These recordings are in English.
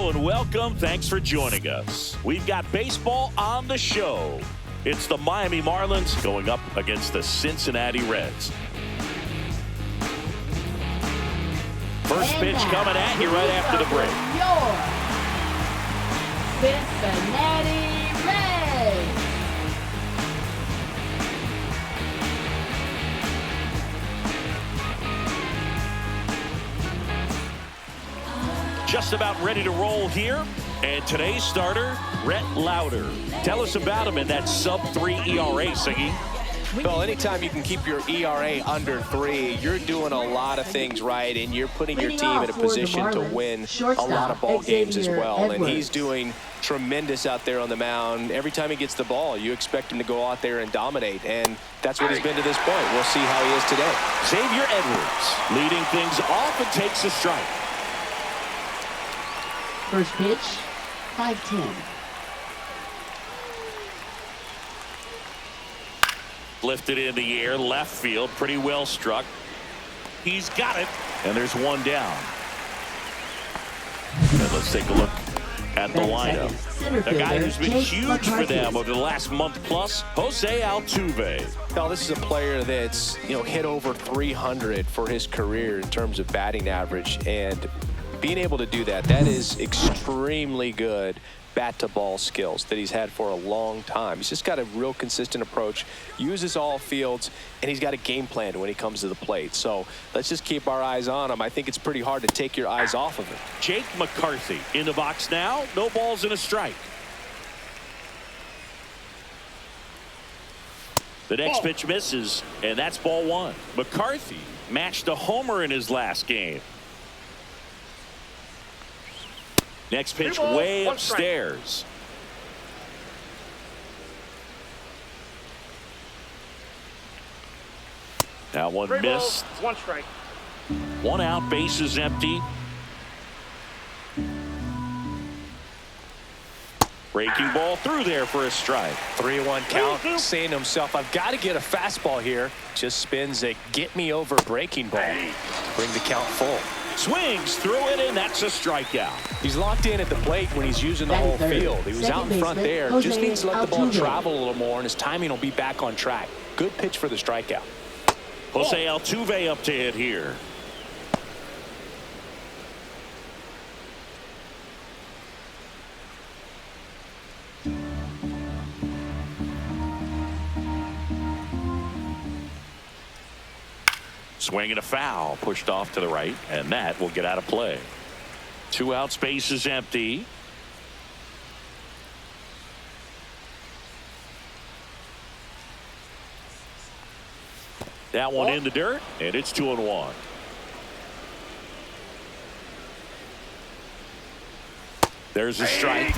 Hello and welcome. Thanks for joining us. We've got baseball on the show. It's the Miami Marlins going up against the Cincinnati Reds. First pitch coming at you right after the break. Your Cincinnati Reds. Just about ready to roll here. And today's starter, Rhett Lauder. Tell us about him in that sub-3 ERA, Siggy. Well, anytime you can keep your ERA under 3, you're doing a lot of things right, and you're putting your team in a position to win a lot of ball games as well. And he's doing tremendous out there on the mound. Every time he gets the ball, you expect him to go out there and dominate, and that's what he's been to this point. We'll see how he is today. Xavier Edwards leading things off and takes a strike. First pitch, 5-10. Lifted in the air, left field, pretty well struck. He's got it, and there's one down. And let's take a look at the lineup. A guy who's been huge for them over the last month plus, Jose Altuve. Now, this is a player that's, hit over 300 for his career in terms of batting average, and being able to do that is extremely good bat-to-ball skills that he's had for a long time. He's just got a real consistent approach, uses all fields, and he's got a game plan when he comes to the plate. So let's just keep our eyes on him. I think it's pretty hard to take your eyes off of him. Jake McCarthy in the box now. No balls and a strike. The next pitch misses, and that's ball one. McCarthy matched a homer in his last game. Next pitch way upstairs. That one missed. One strike. One out, bases empty. Breaking ball through there for a strike. 3-1 count, saying to himself, I've got to get a fastball here. Just spins a get me over breaking ball. Bring the count full. Swings through it, and that's a strikeout. He's locked in at the plate when he's using the whole field. He was out in front there. Just needs to let the ball travel a little more, and his timing will be back on track. Good pitch for the strikeout. Jose Altuve up to hit here. Swing and a foul, pushed off to the right, and that will get out of play. 2 outs, bases empty. That one in the dirt, and it's 2-1. There's a strike.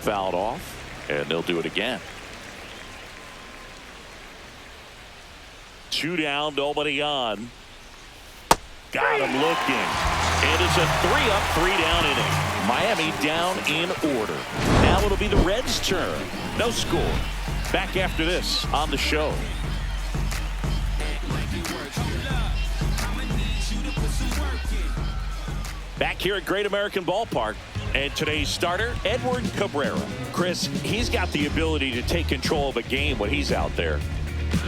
Fouled off, and they'll do it again. 2 down, nobody on. Got him looking. And it's a 3-up, 3-down inning. Miami down in order. Now it'll be the Reds' turn. No score. Back after this on the show. Back here at Great American Ballpark. And today's starter, Edward Cabrera. Chris, he's got the ability to take control of a game when he's out there.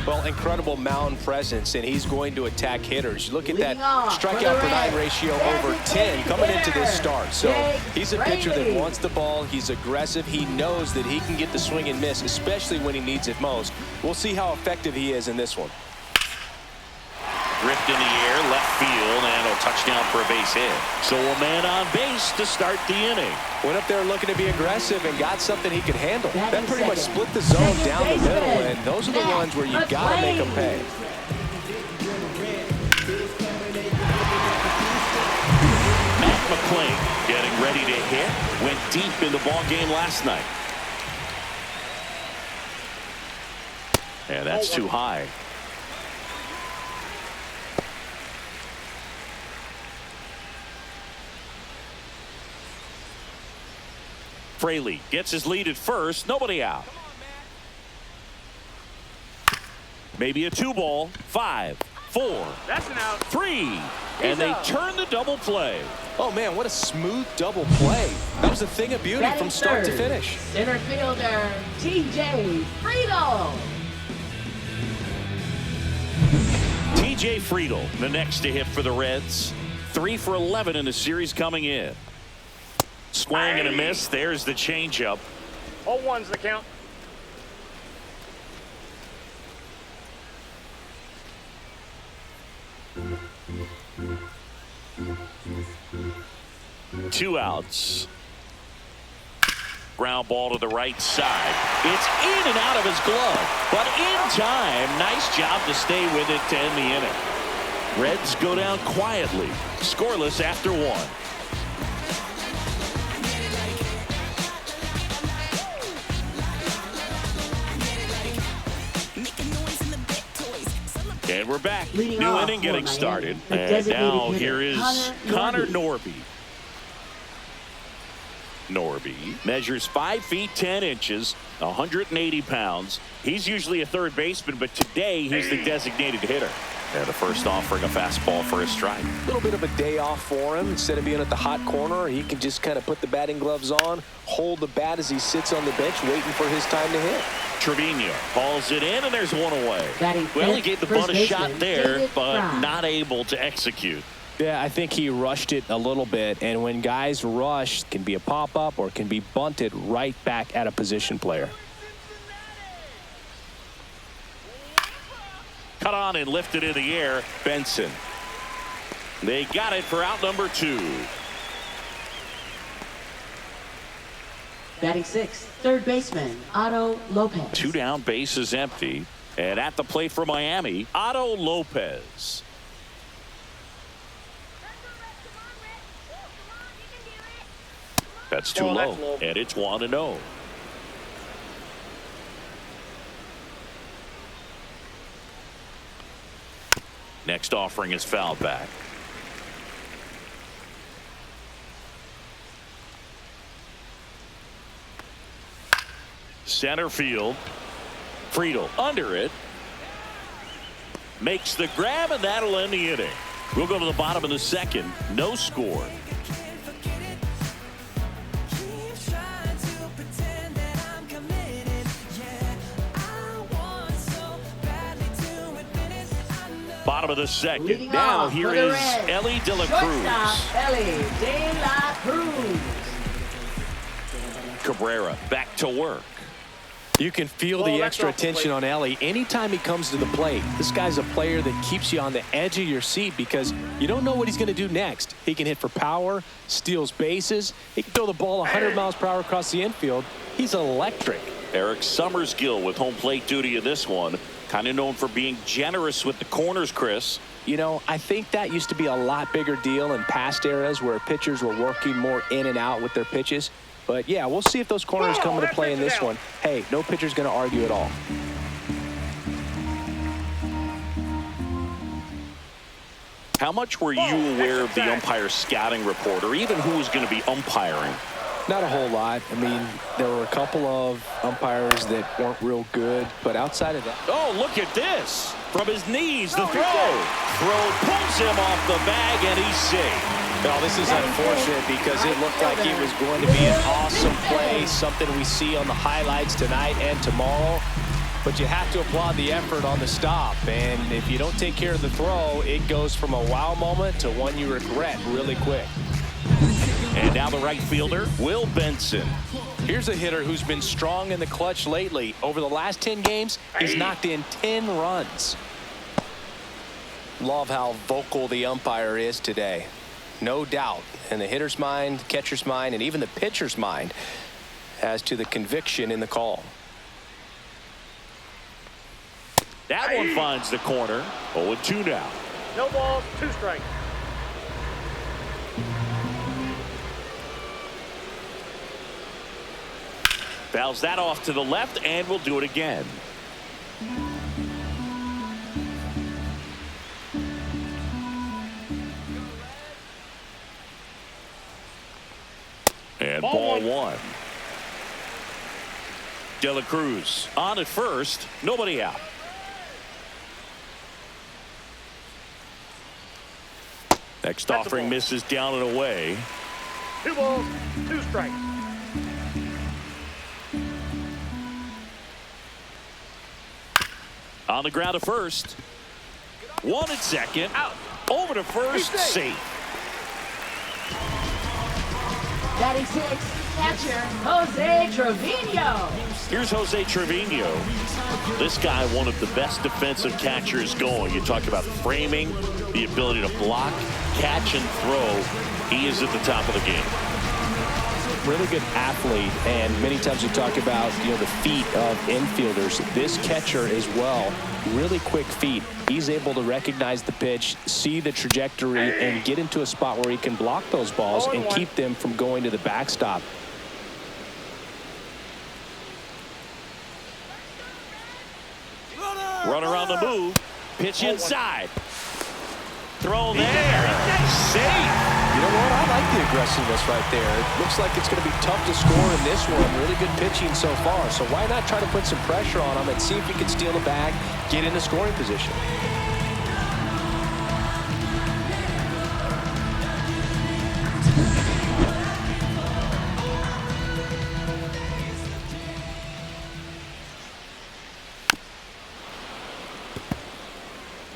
Well, incredible mound presence, and he's going to attack hitters. Look at that strikeout per 9 ratio over 10 coming into this start. So he's a pitcher that wants the ball. He's aggressive. He knows that he can get the swing and miss, especially when he needs it most. We'll see how effective he is in this one. Ripped in the air, left field, and a touchdown for a base hit. So a man on base to start the inning. Went up there looking to be aggressive and got something he could handle. That pretty much split the zone down the middle, and those are the ones where you got to make them pay. Matt McClain getting ready to hit. Went deep in the ball game last night. And that's too high. Fraley gets his lead at first. Nobody out. Maybe a 2-ball. 5, 4, That's an out. 3. And they turn the double play. Oh, man, what a smooth double play. That was a thing of beauty Batting from start to third, finish. Center fielder, TJ Friedel. TJ Friedel, the next to hit for the Reds. 3 for 11 in the series coming in. Swing and a miss. There's the changeup. 0-1's the count. Two outs. Ground ball to the right side. It's in and out of his glove, but in time. Nice job to stay with it to end the inning. Reds go down quietly, scoreless after 1. And we're back. Leading New off inning for getting Miami, started. the And designated now hitter, here is Connor Norby. Norby measures 5 feet 10 inches, 180 pounds. He's usually a third baseman, but today he's the designated hitter. And the first offering a fastball for a strike. A little bit of a day off for him. Instead of being at the hot corner, he can just kind of put the batting gloves on, hold the bat as he sits on the bench, waiting for his time to hit. Trevino hauls it in, and there's one away. Batting Well, he fifth, gave the first bunt a shot baseman, there, David but Fry. not able to execute. Yeah, I think he rushed it a little bit, and when guys rush, it can be a pop-up or it can be bunted right back at a position player. Cut on and lifted in the air. Benson. They got it for out number 2. Batting sixth, third baseman, Otto Lopez. 2 down, bases empty. And at the plate for Miami, Otto Lopez. That's too Oh, low. that's low. And it's 1-0. Next offering is fouled back. Center field. Friedel under it. Makes the grab, and that'll end the inning. We'll go to the bottom of the second. No score. Bottom of the second. Leading Now off here for the is Reds, Ellie De La Cruz. shortstop, Ellie De La Cruz. Cabrera back to work. You can feel Oh, the that's extra off the attention plate. on Ellie anytime he comes to the plate. This guy's a player that keeps you on the edge of your seat because you don't know what he's going to do next. He can hit for power, steals bases. He can throw the ball 100 miles per hour across the infield. He's electric. Eric Summersgill with home plate duty in this one. Kind of known for being generous with the corners, Chris. You know, I think that used to be a lot bigger deal in past eras where pitchers were working more in and out with their pitches. But, yeah, we'll see if those corners come into play in this one. Hey, no pitcher's going to argue at all. How much were you aware of the umpire scouting report, or even who was going to be umpiring? Not a whole lot. I mean, there were a couple of umpires that weren't real good, but outside of that. Oh, look at this. From his knees, the throw. Throw pulls him off the bag, and he's safe. No, this is unfortunate because it looked like it was going to be an awesome play, something we see on the highlights tonight and tomorrow. But you have to applaud the effort on the stop. And if you don't take care of the throw, it goes from a wow moment to one you regret really quick. And now the right fielder, Will Benson. Here's a hitter who's been strong in the clutch lately. Over the last 10 games, he's knocked in 10 runs. Love how vocal the umpire is today. No doubt in the hitter's mind, catcher's mind, and even the pitcher's mind as to the conviction in the call. That one finds the corner. 0-2 now. No balls, 2 strikes. Fouls that off to the left, and we'll do it again. And ball 1. De La Cruz on at first, nobody out. Next That's a offering ball. misses down and away. 2 balls, 2 strikes. On the ground to first. 1 at second. Out. Over to first. He's safe. Safe. Batting 6, catcher Jose Trevino. Here's Jose Trevino. This guy, one of the best defensive catchers going. You talk about framing, the ability to block, catch, and throw. He is at the top of the game. Really good athlete, and many times we talk about the feet of infielders. This catcher as well, really quick feet. He's able to recognize the pitch, see the trajectory, and get into a spot where he can block those balls and keep them from going to the backstop. Runner on the move. Pitch inside. Throw there. Safe. You know what? I like the aggressiveness right there. It looks like it's going to be tough to score in this one. Really good pitching so far. So why not try to put some pressure on him and see if he can steal the bag, get in the scoring position.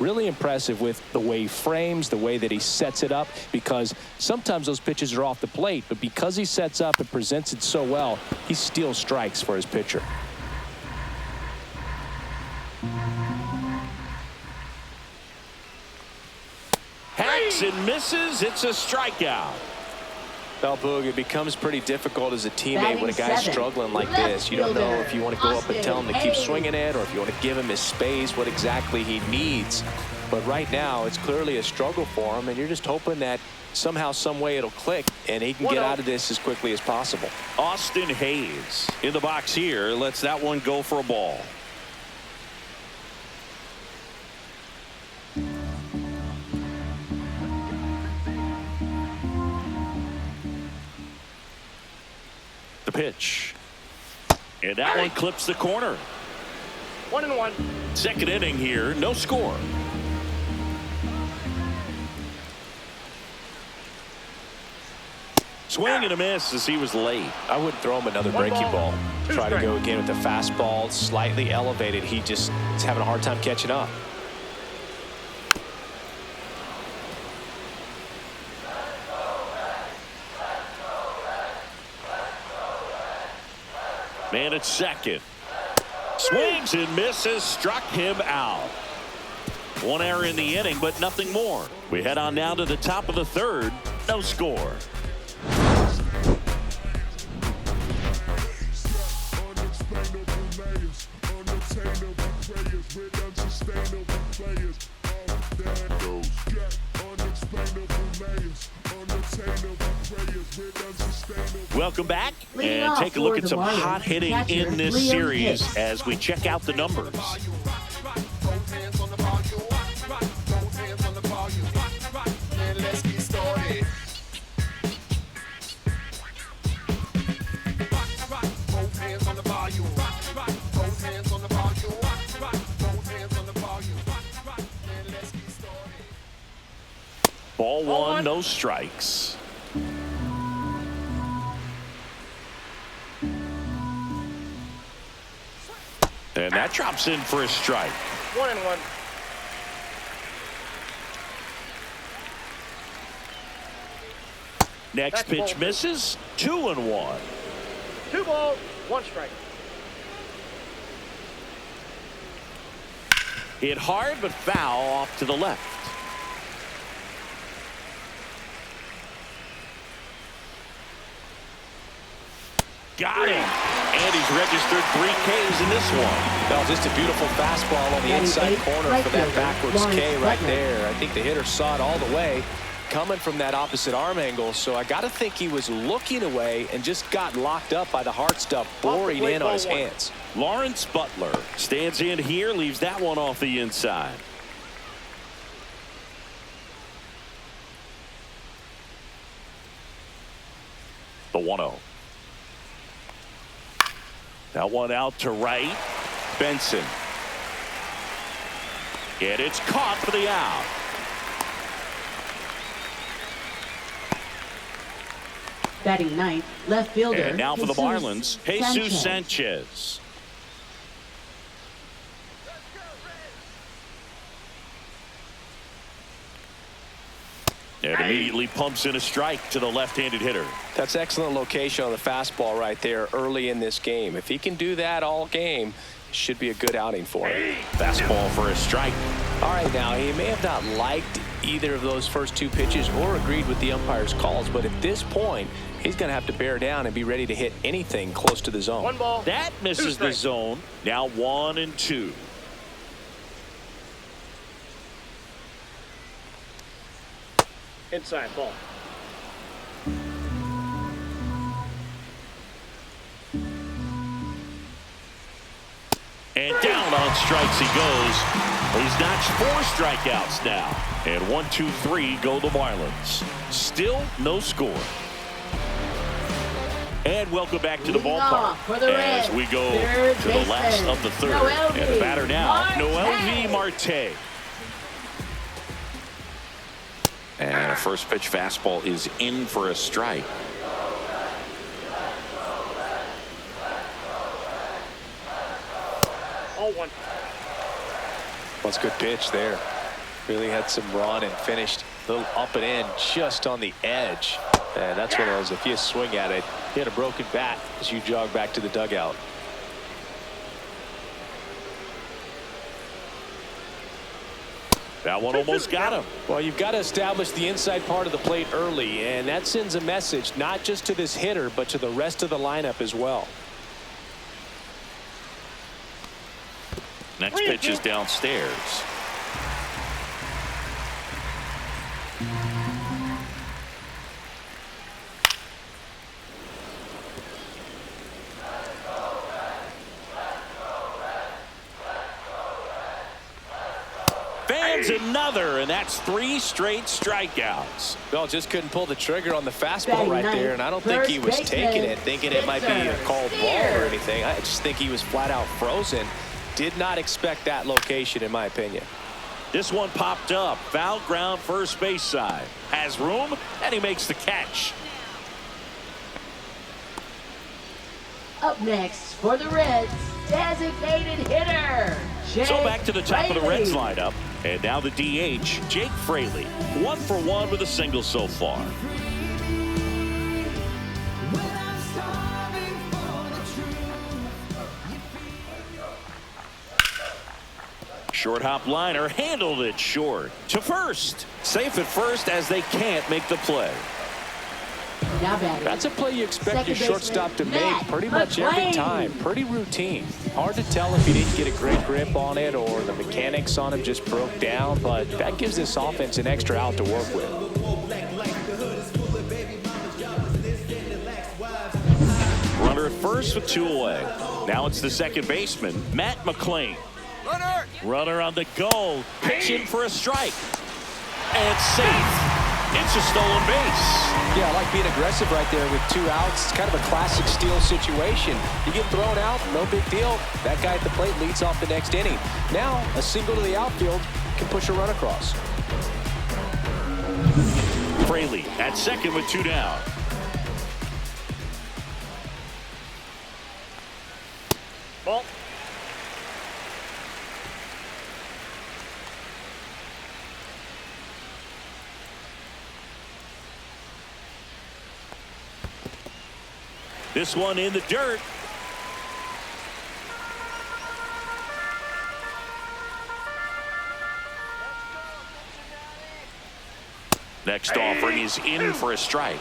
Really impressive with the way he frames, the way that he sets it up, because sometimes those pitches are off the plate, but because he sets up and presents it so well, he steals strikes for his pitcher. Hacks and misses. It's a strikeout. Well, Boog, it becomes pretty difficult as a teammate when a guy's Batting struggling like seven, this. You don't know if you want to go up and tell him to keep Austin swinging it, or if you want to give him his space, what exactly he needs. But right now, it's clearly a struggle for him, and you're just hoping that somehow, some way it'll click, and he can get out of this as quickly as possible. Austin Hayes in the box here. Lets that one go for a ball. The pitch. And that one clips the corner. 1-1. Second inning here. No score. Swing and a miss as he was late. I wouldn't throw him another breaking ball. Try to go again with the fastball, slightly elevated. He just is having a hard time catching up. Man at second. Swings and misses. Struck him out. One error in the inning, but nothing more. We head on now to the top of the third. No score. Welcome back, Leading and off take a look for at some the Marlins, hot hitting catcher in this Liam series Hicks. as we check out the numbers. Ball one, no strikes. And that drops in for a strike. 1-1. Next That's pitch ball misses. 2-1. 2 balls, 1 strike. Hit hard but foul off to the left. Got him. And he's registered 3 Ks in this one. No, just a beautiful fastball on the inside corner for that backwards K right there. I think the hitter saw it all the way coming from that opposite arm angle. So I got to think he was looking away and just got locked up by the hard stuff boring in on his hands. Lawrence Butler stands in here, leaves that one off the inside. The 1-0. That one out to right. Benson. And it's caught for the out. Batting ninth, left fielder. And now for the Jesus Marlins, Jesus Sanchez. Sanchez. And immediately pumps in a strike to the left-handed hitter. That's excellent location on the fastball right there early in this game. If he can do that all game, it should be a good outing for him. Fastball for a strike. All right, now he may have not liked either of those first two pitches or agreed with the umpire's calls, but at this point, he's going to have to bear down and be ready to hit anything close to the zone. 1 ball. That misses the zone. Now 1-2. Inside ball. And down on strikes he goes. He's notched 4 strikeouts now. And 1-2-3 go the Marlins. Still no score. And welcome back to the Leading ballpark off for the as Reds, we go third to the last baseman, of the third. Noel And the batter now, Noel V. Marte. And a first pitch fastball is in for a strike. All 1. That's a good pitch there. Really had some run and finished a little up and in just on the edge. And that's one of those, if you swing at it, hit a broken bat as you jog back to the dugout. That one almost got him. Well, you've got to establish the inside part of the plate early, and that sends a message not just to this hitter, but to the rest of the lineup as well. Next pitch is downstairs. Fans another, and that's 3 straight strikeouts. Bell just couldn't pull the trigger on the fastball right there, and I don't think he was First taking baseman, it, thinking it might be a called ball or anything. I just think he was flat out frozen. Did not expect that location, in my opinion. This one popped up. Foul ground first base side. Has room, and he makes the catch. Up next for the Reds, designated hitter, So back to the top of the Fraley. Reds lineup. And now the DH, Jake Fraley. 1 for 1 with a single so far. Short hop liner, handled it short. To first. Safe at first as they can't make the play. Now batting. That's a play you expect your Second shortstop to baseman, make Matt pretty much every McLean. time. Pretty routine. Hard to tell if he didn't get a great grip on it or the mechanics on him just broke down, but that gives this offense an extra out to work with. Runner at first with 2 away. Now it's the second baseman, Matt McLean. Runner on the go. Pitch in for a strike. And safe. It's a stolen base. Yeah, I like being aggressive right there with 2 outs. It's kind of a classic steal situation. You get thrown out, no big deal. That guy at the plate leads off the next inning. Now, a single to the outfield can push a run across. Fraley at second with 2 down. Ball. This one in the dirt. Next offering is in for a strike.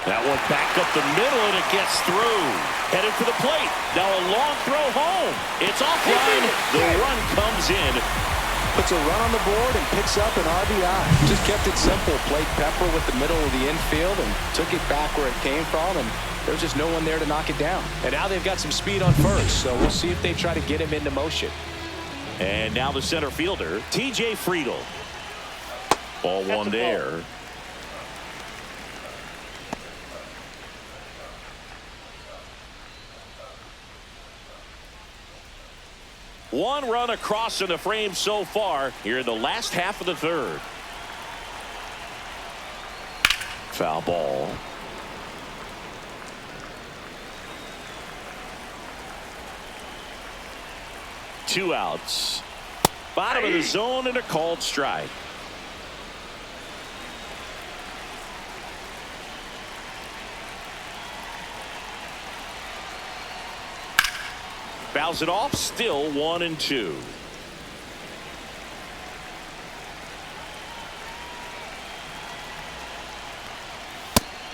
That one back up the middle, and it gets through. Headed for the plate. Now a long throw home. It's offline. The run comes in. Puts a run on the board and picks up an RBI. Just kept it simple. Played Pepper with the middle of the infield and took it back where it came from, and there's just no one there to knock it down. And now they've got some speed on first, so we'll see if they try to get him into motion. And now the center fielder, TJ Friedel. Ball one there. One run across in the frame so far here in the last half of the third. Foul ball. Two outs. Bottom of the zone and a called strike. Fouls it off, still 1-2.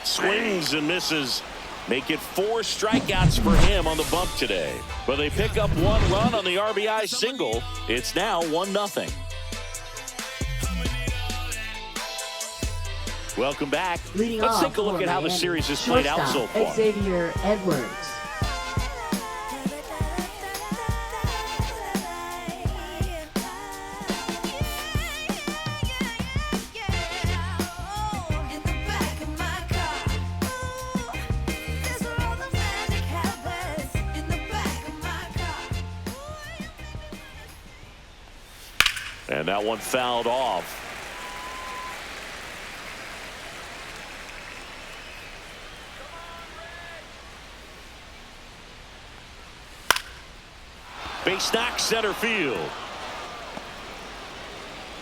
Swings and misses. Make it 4 strikeouts for him on the bump today. But they pick up 1 run on the RBI single. It's now 1-0. Welcome back. Leading Let's off take a look for at how the Miami, series has played out so shortstop, far. Xavier Edwards. And that one fouled off. Base knock center field.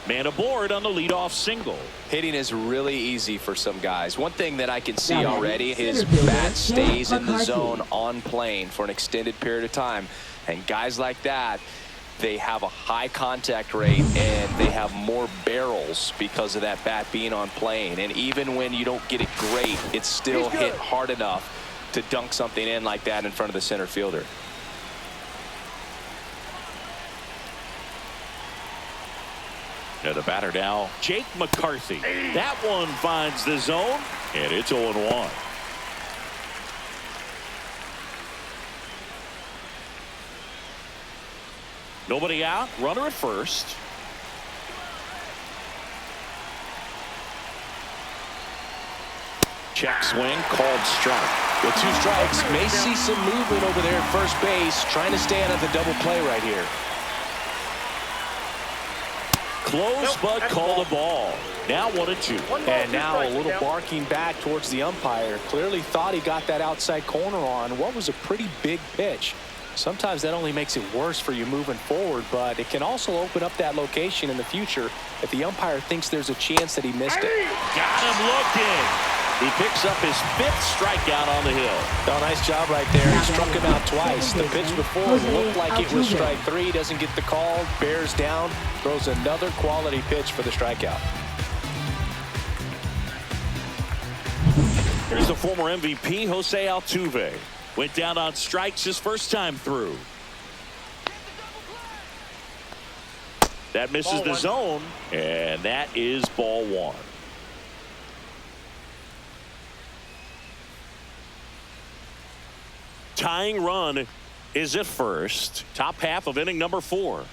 Man aboard on the leadoff single. Hitting is really easy for some guys. One thing that I can see Now, already, his center fielder, bat stays in the McCarthy. zone on plane for an extended period of time. And guys like that, they have a high contact rate and they have more barrels because of that bat being on plane. And even when you don't get it great, it's still hit hard enough to dunk something in like that in front of the center fielder. And the batter now, Jake McCarthy. That one finds the zone, and it's 0-1. Nobody out, runner at first. Check swing, called strike. With 2 strikes, may see some movement over there at first base, trying to stay out of the double play right here. Close, but called a ball. Now 1-2. And now a little barking back towards the umpire. Clearly thought he got that outside corner on what was a pretty big pitch. Sometimes that only makes it worse for you moving forward, but it can also open up that location in the future if the umpire thinks there's a chance that he missed it. Got him looking. He picks up his 5th strikeout on the hill. Oh, nice job right there. He struck him out twice. The pitch before looked like it was strike 3. Doesn't get the call. Bears down. Throws another quality pitch for the strikeout. Here's the former MVP, Jose Altuve. Went down on strikes his first time through. That misses the zone, and that is ball 1. Tying run is at first. Top half of inning number 4.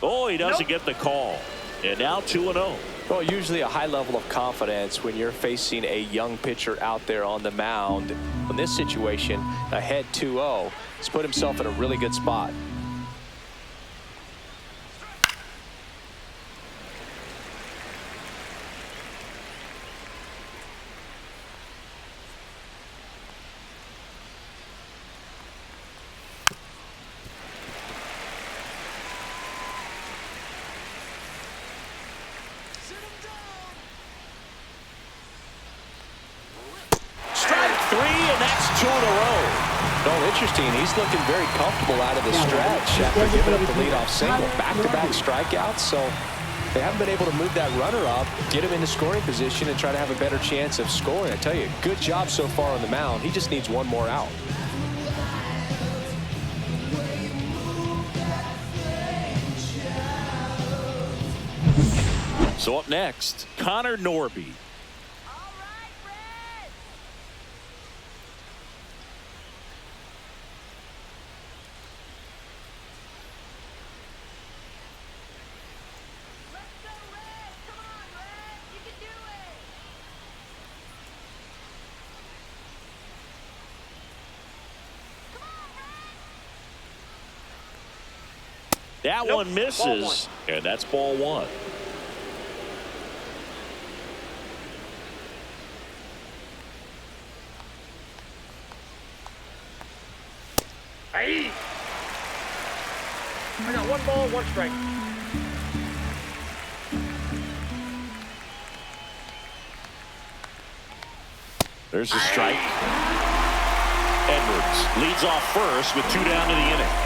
Oh, he doesn't get the call. And now 2-0. Well, usually a high level of confidence when you're facing a young pitcher out there on the mound. In this situation, ahead 2-0, he's put himself in a really good spot. Interesting. He's looking very comfortable out of the stretch after giving up the leadoff single. Back-to-back strikeouts, so they haven't been able to move that runner up, get him into scoring position, and try to have a better chance of scoring. I tell you, good job so far on the mound. He just needs one more out. So up next, Connor Norby. That Nope, one misses, and that's ball one. Hey. I got 1 ball, 1 strike. There's a strike. Edwards leads off first with 2 down to the inning.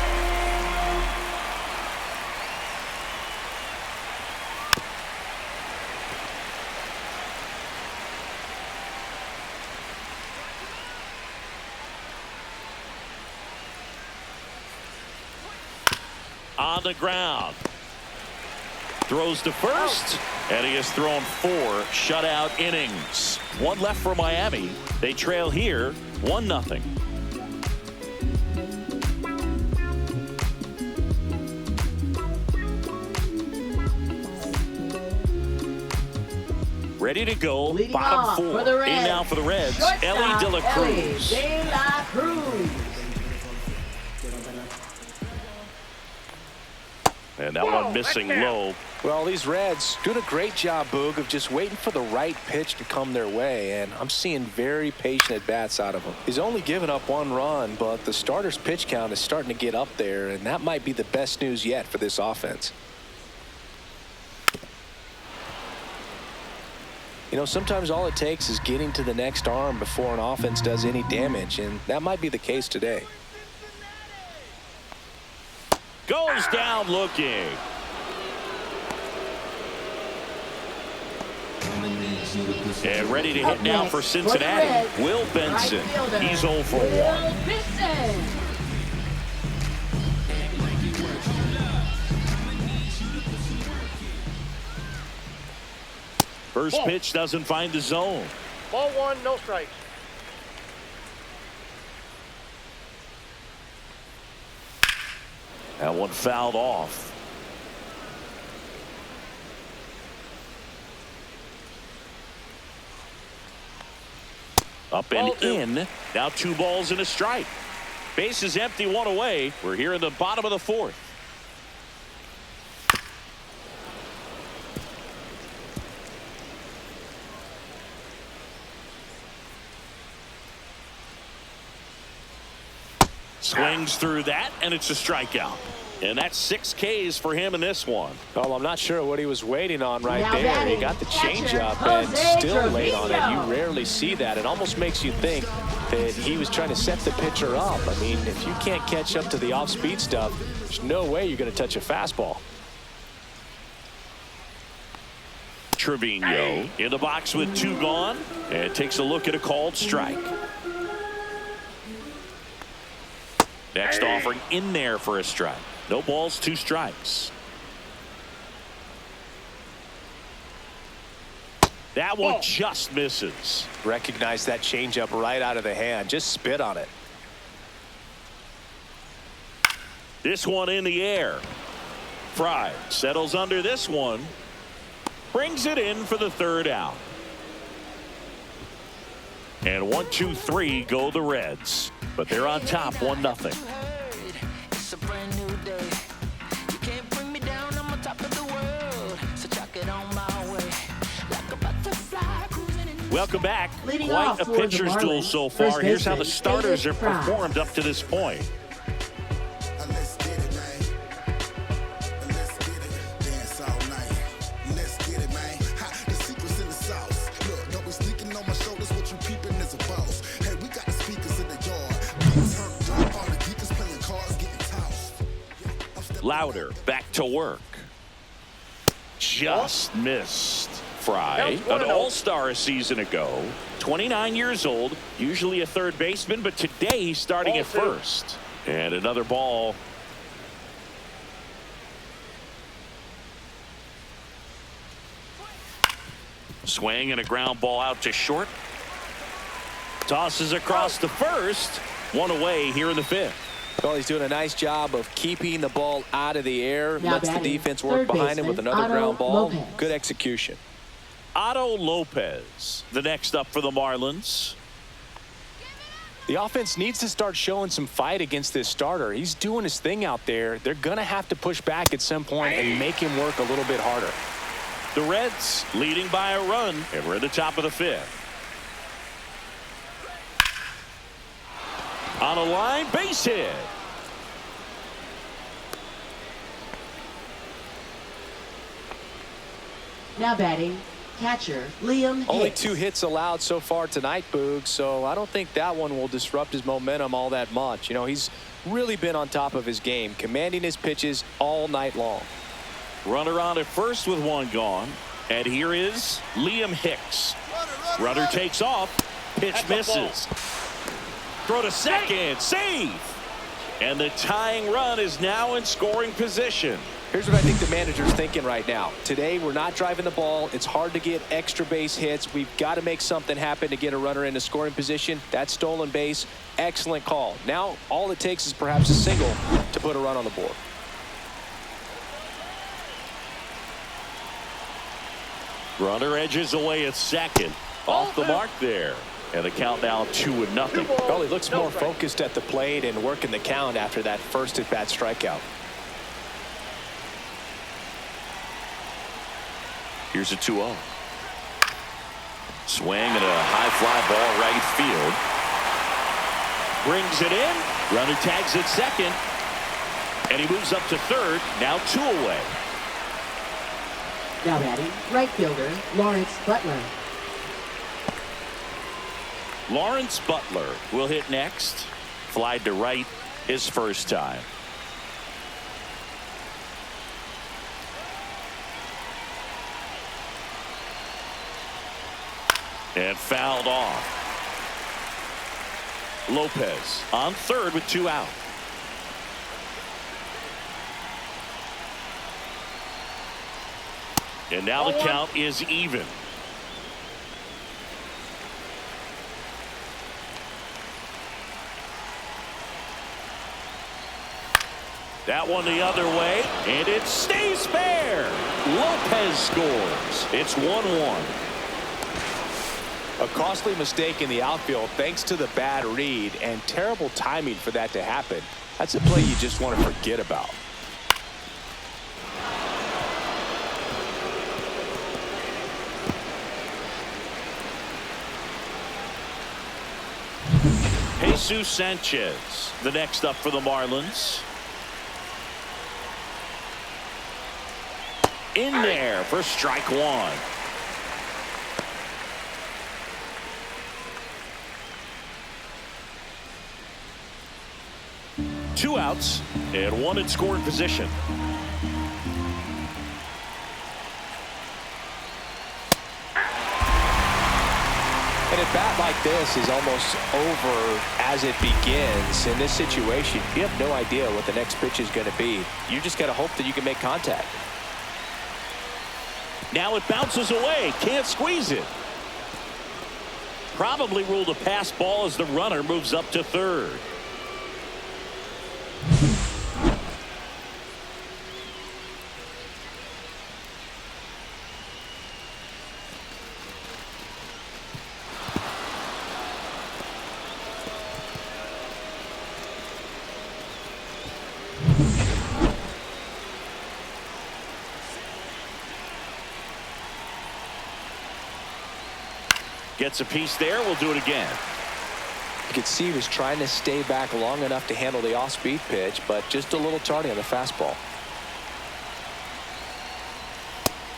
On the ground. Throws to first, and he has thrown 4 shutout innings. 1 left for Miami. They trail here 1-0. Ready to go. Leading Bottom off 4. for the Reds. In now for the Reds. Shortstop, Ellie De La Cruz. De La Cruz. And that Whoa, one missing that's down. low. Well, these Reds doing a great job, Boog, of just waiting for the right pitch to come their way, and I'm seeing very patient at-bats out of him. He's only given up 1 run, but the starter's pitch count is starting to get up there, and that might be the best news yet for this offense. You know, sometimes all it takes is getting to the next arm before an offense does any damage, and that might be the case today. Goes down looking. And ready to hit Up now next for the Cincinnati. Reds, Will right Benson. fielder, He's 0 for 1. Will Benson. First Ball. pitch doesn't find the zone. Ball 1, no strikes. That one fouled off. Up and Ball 2. in. Now 2 balls and a strike. Base is empty, 1 away. We're here in the bottom of the 4th. Swings through that, and it's a strikeout. And that's 6 Ks for him in this one. Well, I'm not sure what he was waiting on right Now there. batting, He got the catcher, changeup and Jose still laid on it. Trevino. You rarely see that. It almost makes you think that he was trying to set the pitcher up. I mean, if you can't catch up to the off-speed stuff, there's no way you're going to touch a fastball. Trevino in the box with 2 gone, and takes a look at a called strike. Next offering in there for a strike. No balls, 2 strikes. That one just misses. Recognize that changeup right out of the hand. Just spit on it. This one in the air. Fry settles under this one. Brings it in for the 3rd out. And 1, 2, 3 go the Reds. But they're on top 1-0. It's a brand new day. You can't bring me down, I'm on top of the world. So chuck it on my way. Like a butterfly cruising in. Welcome back. Leading Quite off a for the pitcher's duel Marlins, so first far. Here's how the baseman, starters David have Fry. performed up to this point. Let's get it, man. Let's get it. Dance all night. Let's get it, man. Ha, the secret's in the sauce. Look, don't be sneaking on my shoulders. What you peeping is a boss. Hey, we got the speakers in the yard. Beats turned up, all the geekers playing cards, getting tossed. I'm stepping Louder back to work. Just missed. Fry, That was an 1-0. all-star a season ago. 29 years old, usually a third baseman, but today he's starting Ball at 2. first. And another ball. Swing and a ground ball out to short. Tosses across to first. 1 away here in the 5th. Well, he's doing a nice job of keeping the ball out of the air. Now Lets the batting, defense work third behind him with baseman, another Otto ground ball. Lopez. Good execution. Otto Lopez, the next up for the Marlins. The offense needs to start showing some fight against this starter. He's doing his thing out there. They're going to have to push back at some point and make him work a little bit harder. The Reds leading by a run, and we're at the top of the 5th. On a line, base hit. Now batting, catcher Liam Only Hicks. 2 hits allowed so far tonight, Boog, so I don't think that one will disrupt his momentum all that much. You know, he's really been on top of his game, commanding his pitches all night long. Runner on at first with 1 gone. And here is Liam Hicks. Runner takes off. Pitch misses. Throw to second. Save. And the tying run is now in scoring position. Here's what I think the manager's thinking right now. Today, we're not driving the ball. It's hard to get extra base hits. We've got to make something happen to get a runner into scoring position. That stolen base, excellent call. Now, all it takes is perhaps a single to put a run on the board. Runner edges away at second. Off the mark there. And the count now 2-0. Well, he looks more focused at the plate and working the count after that first at-bat strikeout. Here's a 2-0. Swing and a high fly ball right field. Brings it in. Runner tags at second. And he moves up to third. Now 2 away. Now batting, right fielder Lawrence Butler. Lawrence Butler will hit next. Flied to right his first time. And fouled off. Lopez on third with 2 out. And now the count is even. That one the other way, and it stays fair. Lopez scores. It's 1-1. A costly mistake in the outfield thanks to the bad read and terrible timing for that to happen. That's a play you just want to forget about. Jesus Sanchez, the next up for the Marlins. In there for strike 1. Two outs and 1 in scoring position. An at-bat like this is almost over as it begins. In this situation, you have no idea what the next pitch is going to be. You just got to hope that you can make contact. Now it bounces away. Can't squeeze it. Probably ruled a pass ball as the runner moves up to third. Gets a piece there. We'll do it again. You could see he was trying to stay back long enough to handle the off-speed pitch, but just a little tardy on the fastball.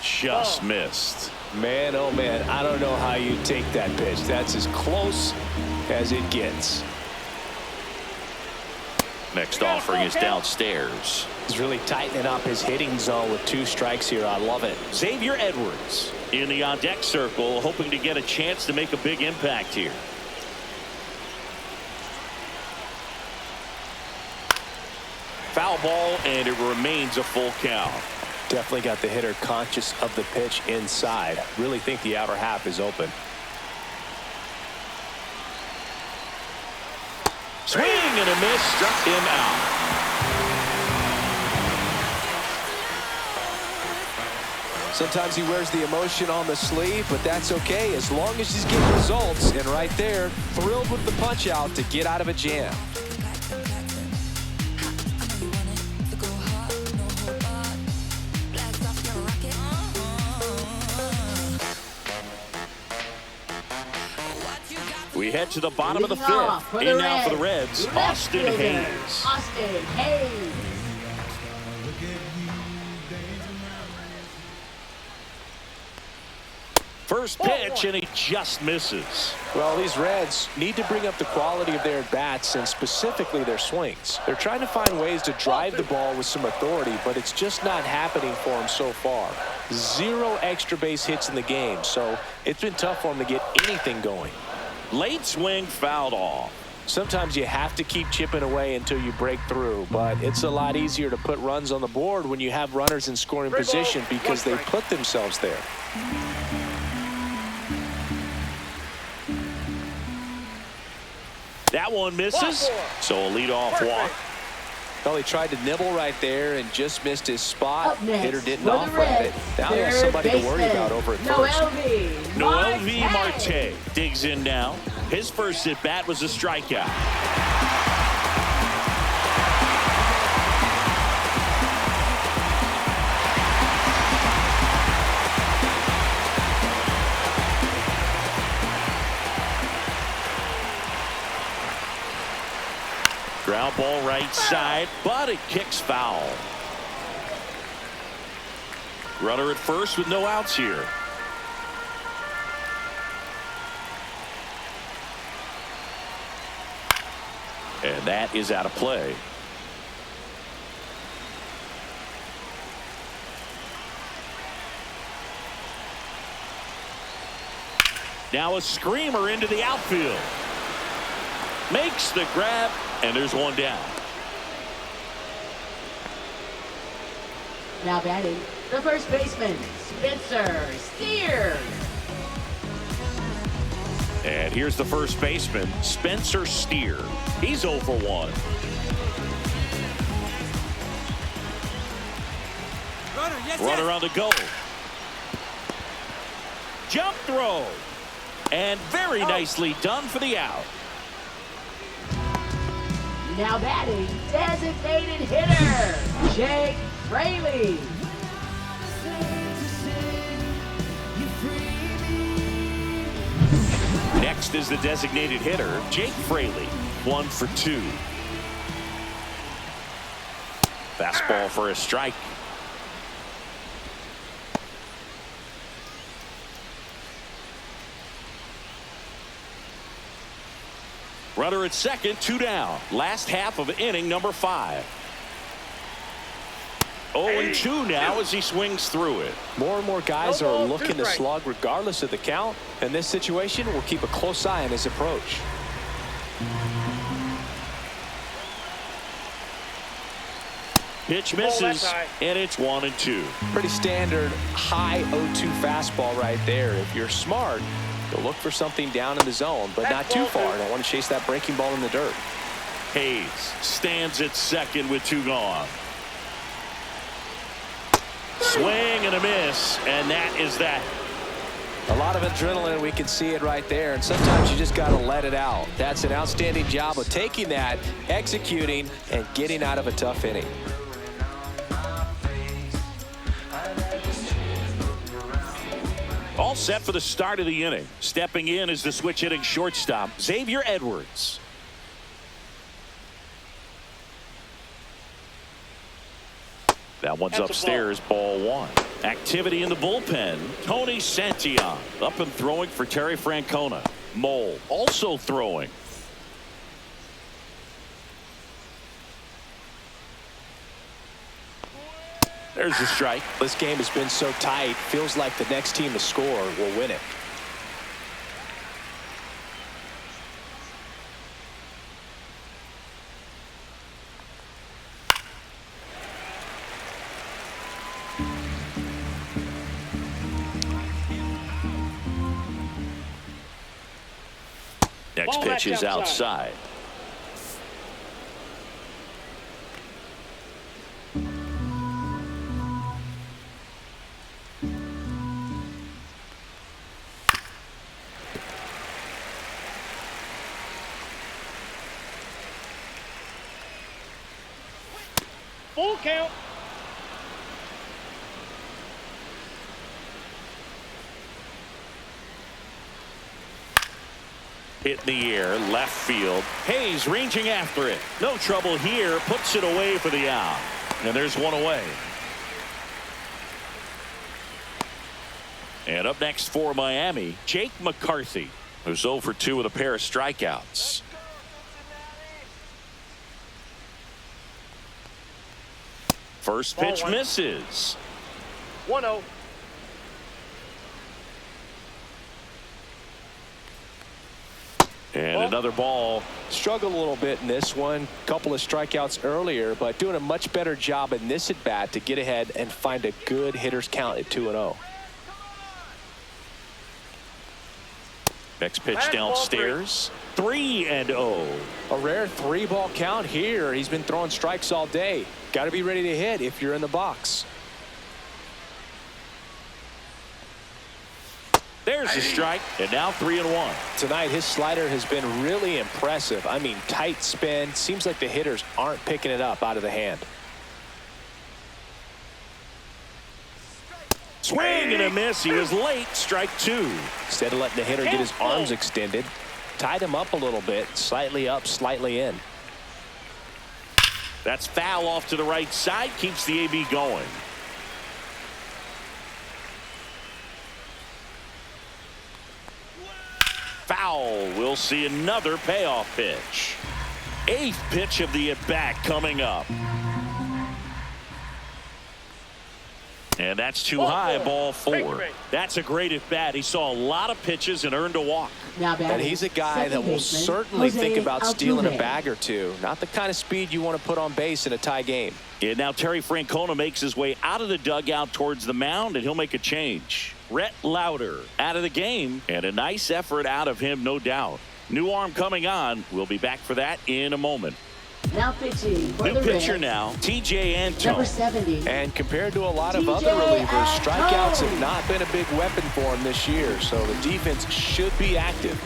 Just missed. Man, oh man, I don't know how you take that pitch. That's as close as it gets. Next offering is downstairs. He's really tightening up his hitting zone with 2 strikes here. I love it. Xavier Edwards in the on-deck circle, hoping to get a chance to make a big impact here. Foul ball, and it remains a full count. Definitely got the hitter conscious of the pitch inside. Really think the outer half is open. Swing and a miss, struck him out. Sometimes he wears the emotion on the sleeve, but that's okay as long as he's getting results. And right there, thrilled with the punch out to get out of a jam. We head to the bottom of the Leading off fifth. for In the now for the Reds, Reds, left Austin fielder, Hayes. Austin Hayes. First pitch, and he just misses. Well, these Reds need to bring up the quality of their at-bats and specifically their swings. They're trying to find ways to drive the ball with some authority, but it's just not happening for them so far. 0 extra base hits in the game, so it's been tough for them to get anything going. Late swing fouled off. Sometimes you have to keep chipping away until you break through, but it's a lot easier to put runs on the board when you have runners in scoring position because they put themselves there. That one misses, so a leadoff walk. Well, he tried to nibble right there and just missed his spot. Up next, Hitter didn't for the offer at it. Reds, Now he has somebody to worry about over at first. Noel V. Marte digs in now. His first at-bat was a strikeout. Ground ball right side, but it kicks foul. Runner at first with no outs here. And that is out of play. Now a screamer into the outfield. Makes the grab, and there's one down. Now batting, the first baseman, Spencer Steer. And here's the first baseman, Spencer Steer. He's 0 for 1. Runner on the go. Jump throw. And very nicely done for the out. Now batting, designated hitter, Jake Fraley. Next is the designated hitter, Jake Fraley. 1 for 2. Fastball for a strike. Runner at second, 2 down. Last half of inning number 5. 0-2 now as he swings through it. More and more guys are looking to slug regardless of the count. In this situation, we'll keep a close eye on his approach. Pitch misses, and it's 1-2. Pretty standard high 0-2 fastball right there. If you're smart, you'll look for something down in the zone, but not too far. Don't want to chase that breaking ball in the dirt. Hayes stands at second with 2 gone. Swing and a miss, and that is that. A lot of adrenaline, we can see it right there, and sometimes you just got to let it out. That's an outstanding job of taking that, executing, and getting out of a tough inning. All set for the start of the inning. Stepping in is the switch hitting shortstop, Xavier Edwards. That one's upstairs, ball 1. Activity in the bullpen. Tony Santillan up and throwing for Terry Francona. Mole also throwing. There's the strike. This game has been so tight. Feels like the next team to score will win it. Next pitch is outside. Hit in the air, left field. Hayes ranging after it. No trouble here. Puts it away for the out. And there's one away. And up next for Miami, Jake McCarthy, who's 0 for 2 with a pair of strikeouts. First pitch misses. 1-0. And another ball. Struggled a little bit in this one. Couple of strikeouts earlier, but doing a much better job in this at bat to get ahead and find a good hitter's count at 2-0. Next pitch downstairs. 3-0. A rare 3-ball count here. He's been throwing strikes all day. Got to be ready to hit if you're in the box. There's a strike, and now 3-1. Tonight, his slider has been really impressive. I mean, tight spin. Seems like the hitters aren't picking it up out of the hand. Swing and a miss. He was late. Strike 2. Instead of letting the hitter get his arms extended, tied him up a little bit. Slightly up, slightly in. That's foul off to the right side. Keeps the AB going. Foul. We'll see another payoff pitch. 8th pitch of the at-bat coming up. And that's too high, ball 4. That's a great at-bat. He saw a lot of pitches and earned a walk. Now and he's a guy that will certainly think about stealing a bag or two. Not the kind of speed you want to put on base in a tie game. And now Terry Francona makes his way out of the dugout towards the mound, and he'll make a change. Rhett Lauder out of the game, and a nice effort out of him, no doubt. New arm coming on. We'll be back for that in a moment. Now pitching for New the pitcher Reds, now, TJ Antone. number 70. And compared to a lot of other TJ relievers, strikeouts Antone. have not been a big weapon for him this year, so the defense should be active.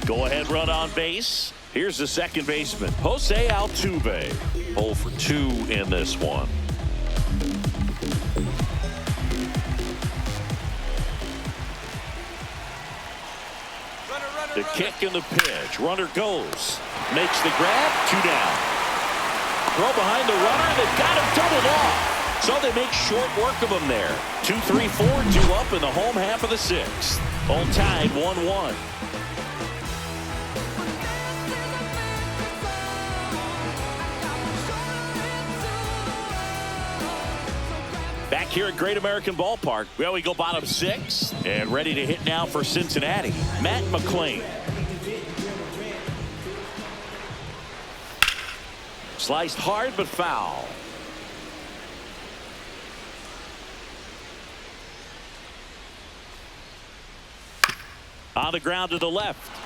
Go ahead run on base. Here's the second baseman, Jose Altuve. 0 for 2 in this one. The kick and the pitch. Runner goes. Makes the grab. 2 down. Throw behind the runner. They've got him doubled off. So they make short work of him there. 2, 3, 4, 2 up in the home half of the 6th. All tied 1-1. Back here at Great American Ballpark, well, we go bottom 6 and ready to hit now for Cincinnati. Matt McClain. Sliced hard but foul. On the ground to the left.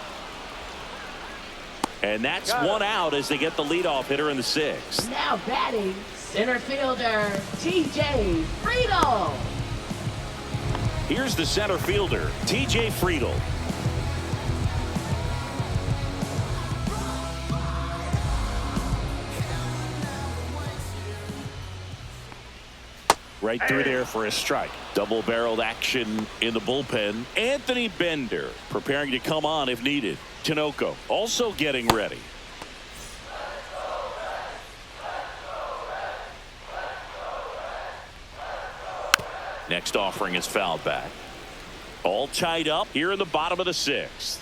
And that's one out as they get the leadoff hitter in the 6th. Now batting, center fielder, TJ Friedel. Here's the center fielder, TJ Friedel. Right through there for a strike. Double-barreled action in the bullpen. Anthony Bender preparing to come on if needed. Tinoco also getting ready. Next offering is fouled back. All tied up here in the bottom of the 6th.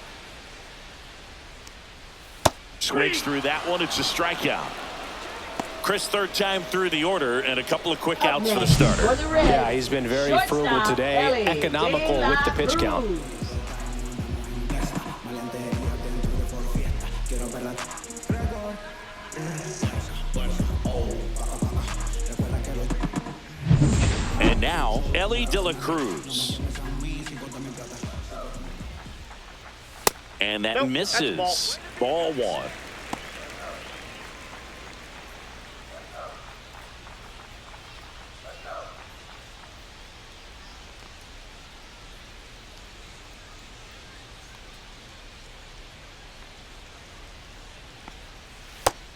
Swings through that one. It's a strikeout. Chris, 3rd time through the order, and a couple of quick outs for the starter. For the Reds, Yeah, he's been very frugal shortstop today, Ellie economical De with the La pitch count. Cruz. And now, Ellie De La Cruz. And that Nope, misses. that's Ball 1.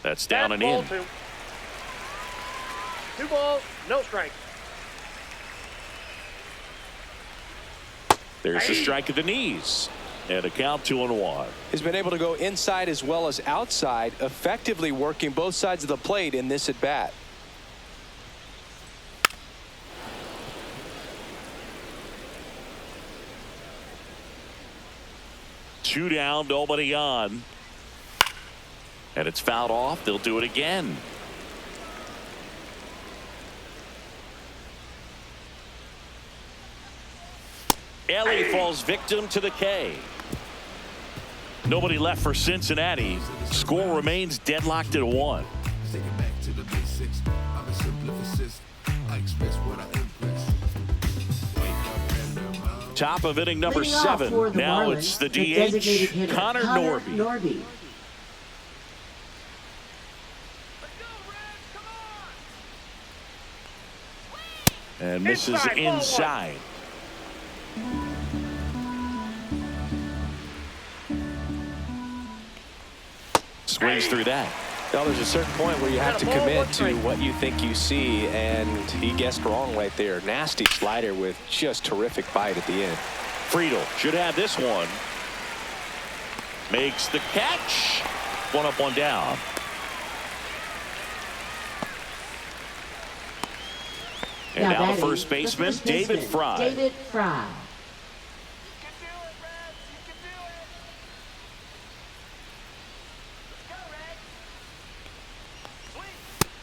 That's down and ball in. 2. 2 balls, no strikes. There's the strike at the knees. And a count 2-1. He's been able to go inside as well as outside, effectively working both sides of the plate in this at bat. Two down, nobody on. And it's fouled off. They'll do it again. Ellie falls victim to the K. Nobody left for Cincinnati. Score remains deadlocked at 1. Take it back to the basics. I'm a simplificist. I express what I impress. Wake up and I'm out. Top of inning number Leading off 7. for the Now Marlins, it's the designated DH, hitter, Connor Norby. Norby. And misses Inside, ball one. inside. Swings through that. Now there's a certain point where you have to Got a ball, commit one to strike. what you think you see, and he guessed wrong right there. Nasty slider with just terrific bite at the end. Friedel should have this one. Makes the catch. One up, one down. And now the batting, first baseman, David Fry. David Fry.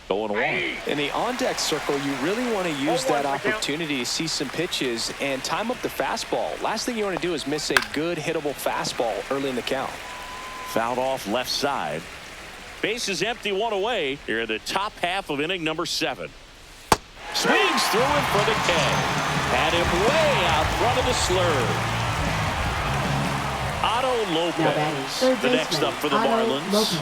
Going one. In the on-deck circle, you really want to use Ball that one, strike out. opportunity to see some pitches and time up the fastball. Last thing you want to do is miss a good hittable fastball early in the count. Fouled off left side. Base is empty, one away. Here in the top half of inning number 7. Swings through it for the K. Had him way out front of the slurve. Otto Now batting, Lopez, third the next baseman, up for the Otto Marlins. Lopez.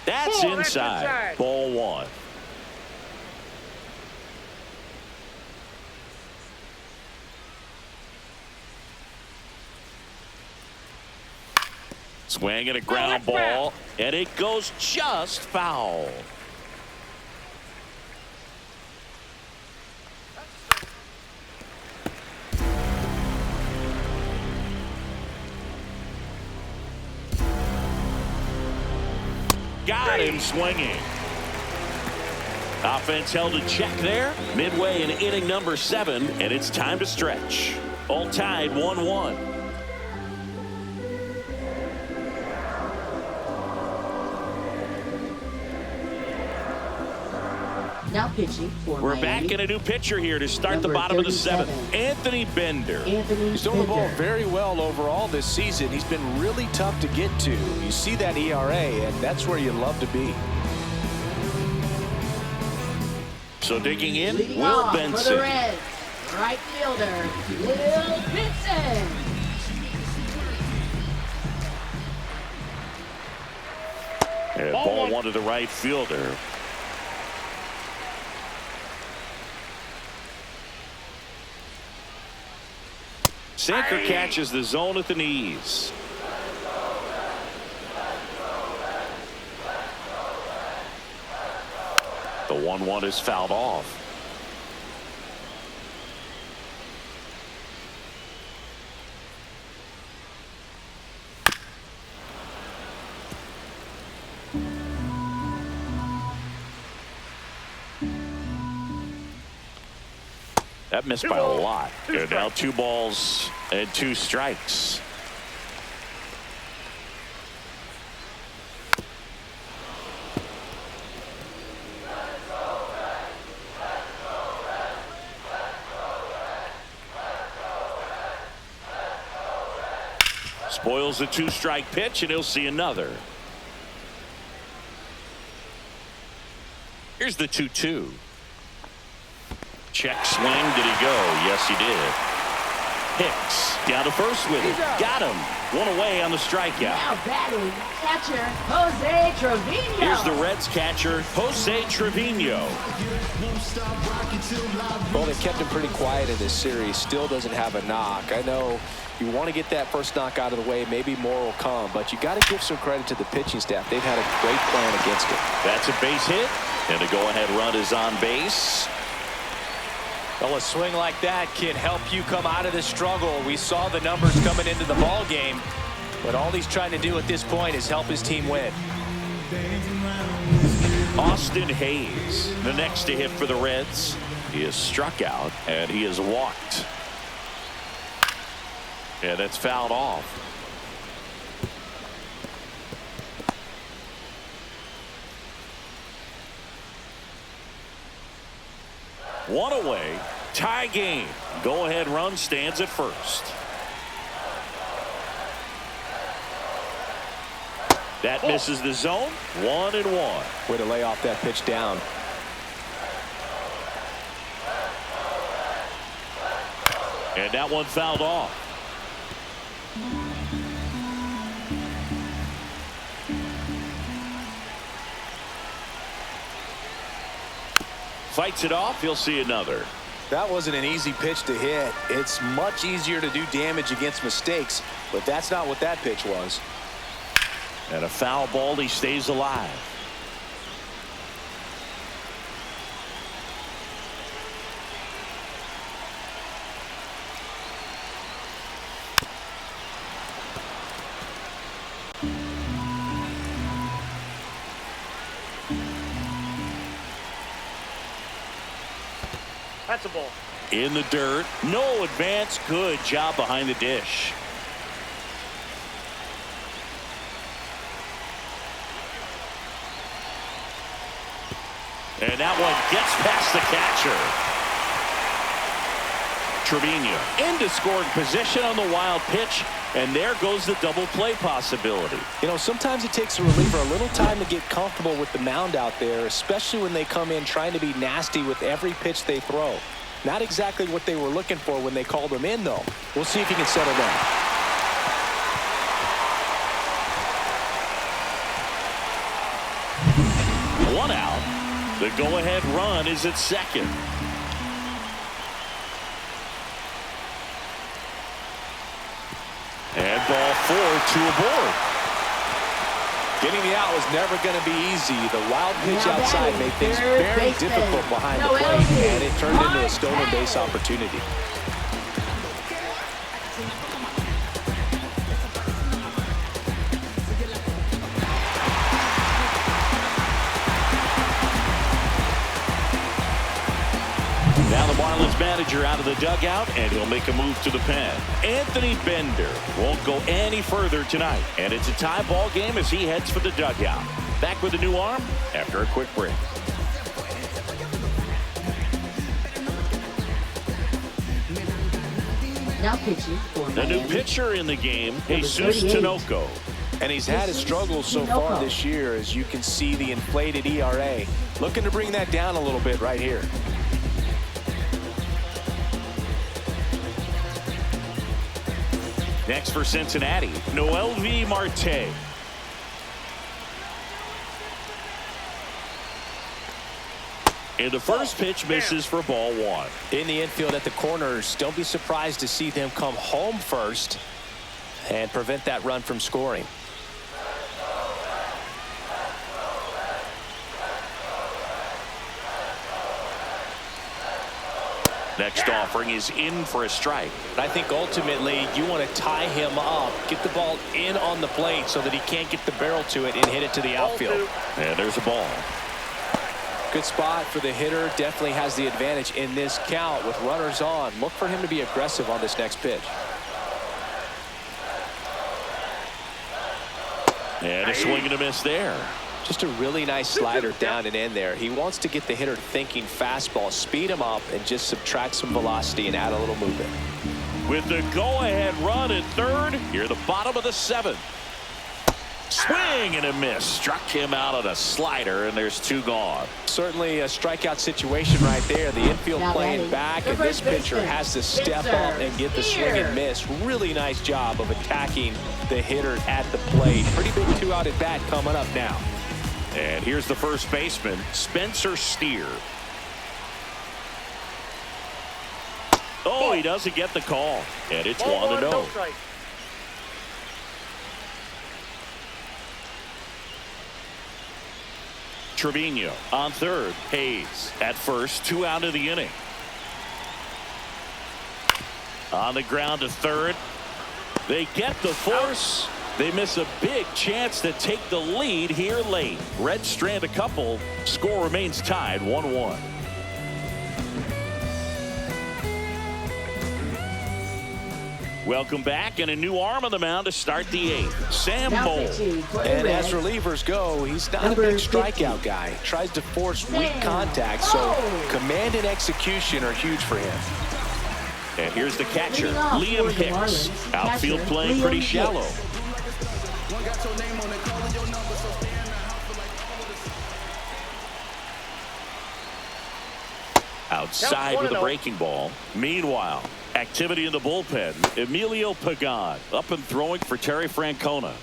That's Ball, that's inside. inside. Ball 1. Swing and a ground that's foul. ball, and it goes just foul. Got him swinging. Offense held in check there. Midway in inning number 7, and it's time to stretch. All tied 1-1. Now pitching for We're Miami, back in a new pitcher here to start the Number bottom of the 37. 7th. Anthony Bender. Anthony He's thrown the ball Bender. very well overall this season. He's been really tough to get to. You see that ERA, and that's where you love to be. So digging in, Leading Will off for the Benson. Reds, right fielder, Will Benson. And Ball ball one. 1 to the right fielder. Sinker catches the zone at the knees. The 1-1 is fouled off. That missed by a lot. And now 2 balls and 2 strikes. Spoils the 2-strike pitch, and he'll see another. Here's the 2-2. Check swing. Did he go? Yes, he did. Hicks down to first with it. Got him. One away on the strikeout. Now batting, catcher, Jose Trevino. Here's the Reds catcher, Jose Trevino. Well, they kept him pretty quiet in this series. Still doesn't have a knock. I know you want to get that first knock out of the way. Maybe more will come, but you got to give some credit to the pitching staff. They've had a great plan against it. That's a base hit, and the go-ahead run is on base. Well, a swing like that can help you come out of this struggle. We saw the numbers coming into the ball game, but all he's trying to do at this point is help his team win. Austin Hayes, the next to hit for the Reds. He is struck out, and he is walked. And it's fouled off. One away, tie game. Go-ahead run stands at first. That misses the zone. 1-1. Way to lay off that pitch down. And that one fouled off. Fights it off. He'll see another. That wasn't an easy pitch to hit. It's much easier to do damage against mistakes, but that's not what that pitch was. And a foul ball. He stays alive. That's a ball. In the dirt. No advance. Good job behind the dish. And that one gets past the catcher. Trevino into scoring position on the wild pitch. And there goes the double play possibility. You know, sometimes it takes a reliever a little time to get comfortable with the mound out there, especially when they come in trying to be nasty with every pitch they throw. Not exactly what they were looking for when they called him in, though. We'll see if he can settle down. One out. The go-ahead run is at second. And ball 4, 2 aboard. Getting the out was never going to be easy. The wild pitch outside made things very difficult behind the plate, and it turned into a stolen base opportunity. Now the Marlins manager out of the dugout, and he'll make a move to the pen. Anthony Bender won't go any further tonight, and it's a tie ball game as he heads for the dugout. Back with a new arm after a quick break. Now pitching for The new Miami. pitcher in the game, Jesus 38. Tinoco. And he's had his struggles so far this year, as you can see the inflated ERA. Looking to bring that down a little bit right here. Next for Cincinnati, Noelvi Marte. And the first pitch misses for ball 1. In the infield at the corners, don't be surprised to see them come home first and prevent that run from scoring. Next offering is in for a strike. I think ultimately you want to tie him up, get the ball in on the plate so that he can't get the barrel to it and hit it to the outfield. And there's a ball. Good spot for the hitter. Definitely has the advantage in this count with runners on. Look for him to be aggressive on this next pitch. And a swing and a miss there. Just a really nice slider down and in there. He wants to get the hitter thinking fastball, speed him up, and just subtract some velocity and add a little movement. With the go-ahead run at third, here the bottom of the 7th. Swing and a miss. Struck him out on a slider, and there's 2 gone. Certainly a strikeout situation right there. The infield Now playing batting, back, the and this first pitcher baseman, has to step Spencer up and get the swing Steer. and miss. Really nice job of attacking the hitter at the plate. Pretty big 2-out at bat coming up now. And here's the first baseman, Spencer Steer. Oh, he doesn't get the call. And it's Ball 1, 1-0. no strike. Trevino on third. Hayes at first. 2 out of the inning. On the ground to third. They get the force. They miss a big chance to take the lead here late. Reds strand a couple. Score remains tied 1-1. Welcome back, and a new arm on the mound to start the 8th. Sam Now Bowl. pitching for the And as Reds, relievers go, he's not a Number big strikeout 50. guy. Tries to force weak Sam contact, so Bowl. command and execution are huge for him. And here's the catcher, Leading off Liam for the Hicks. Marlins, Outfield catcher, playing Liam pretty Hicks. shallow. Outside with a 1-0. breaking ball. Meanwhile, activity in the bullpen. Emilio Pagan up and throwing for Terry Francona.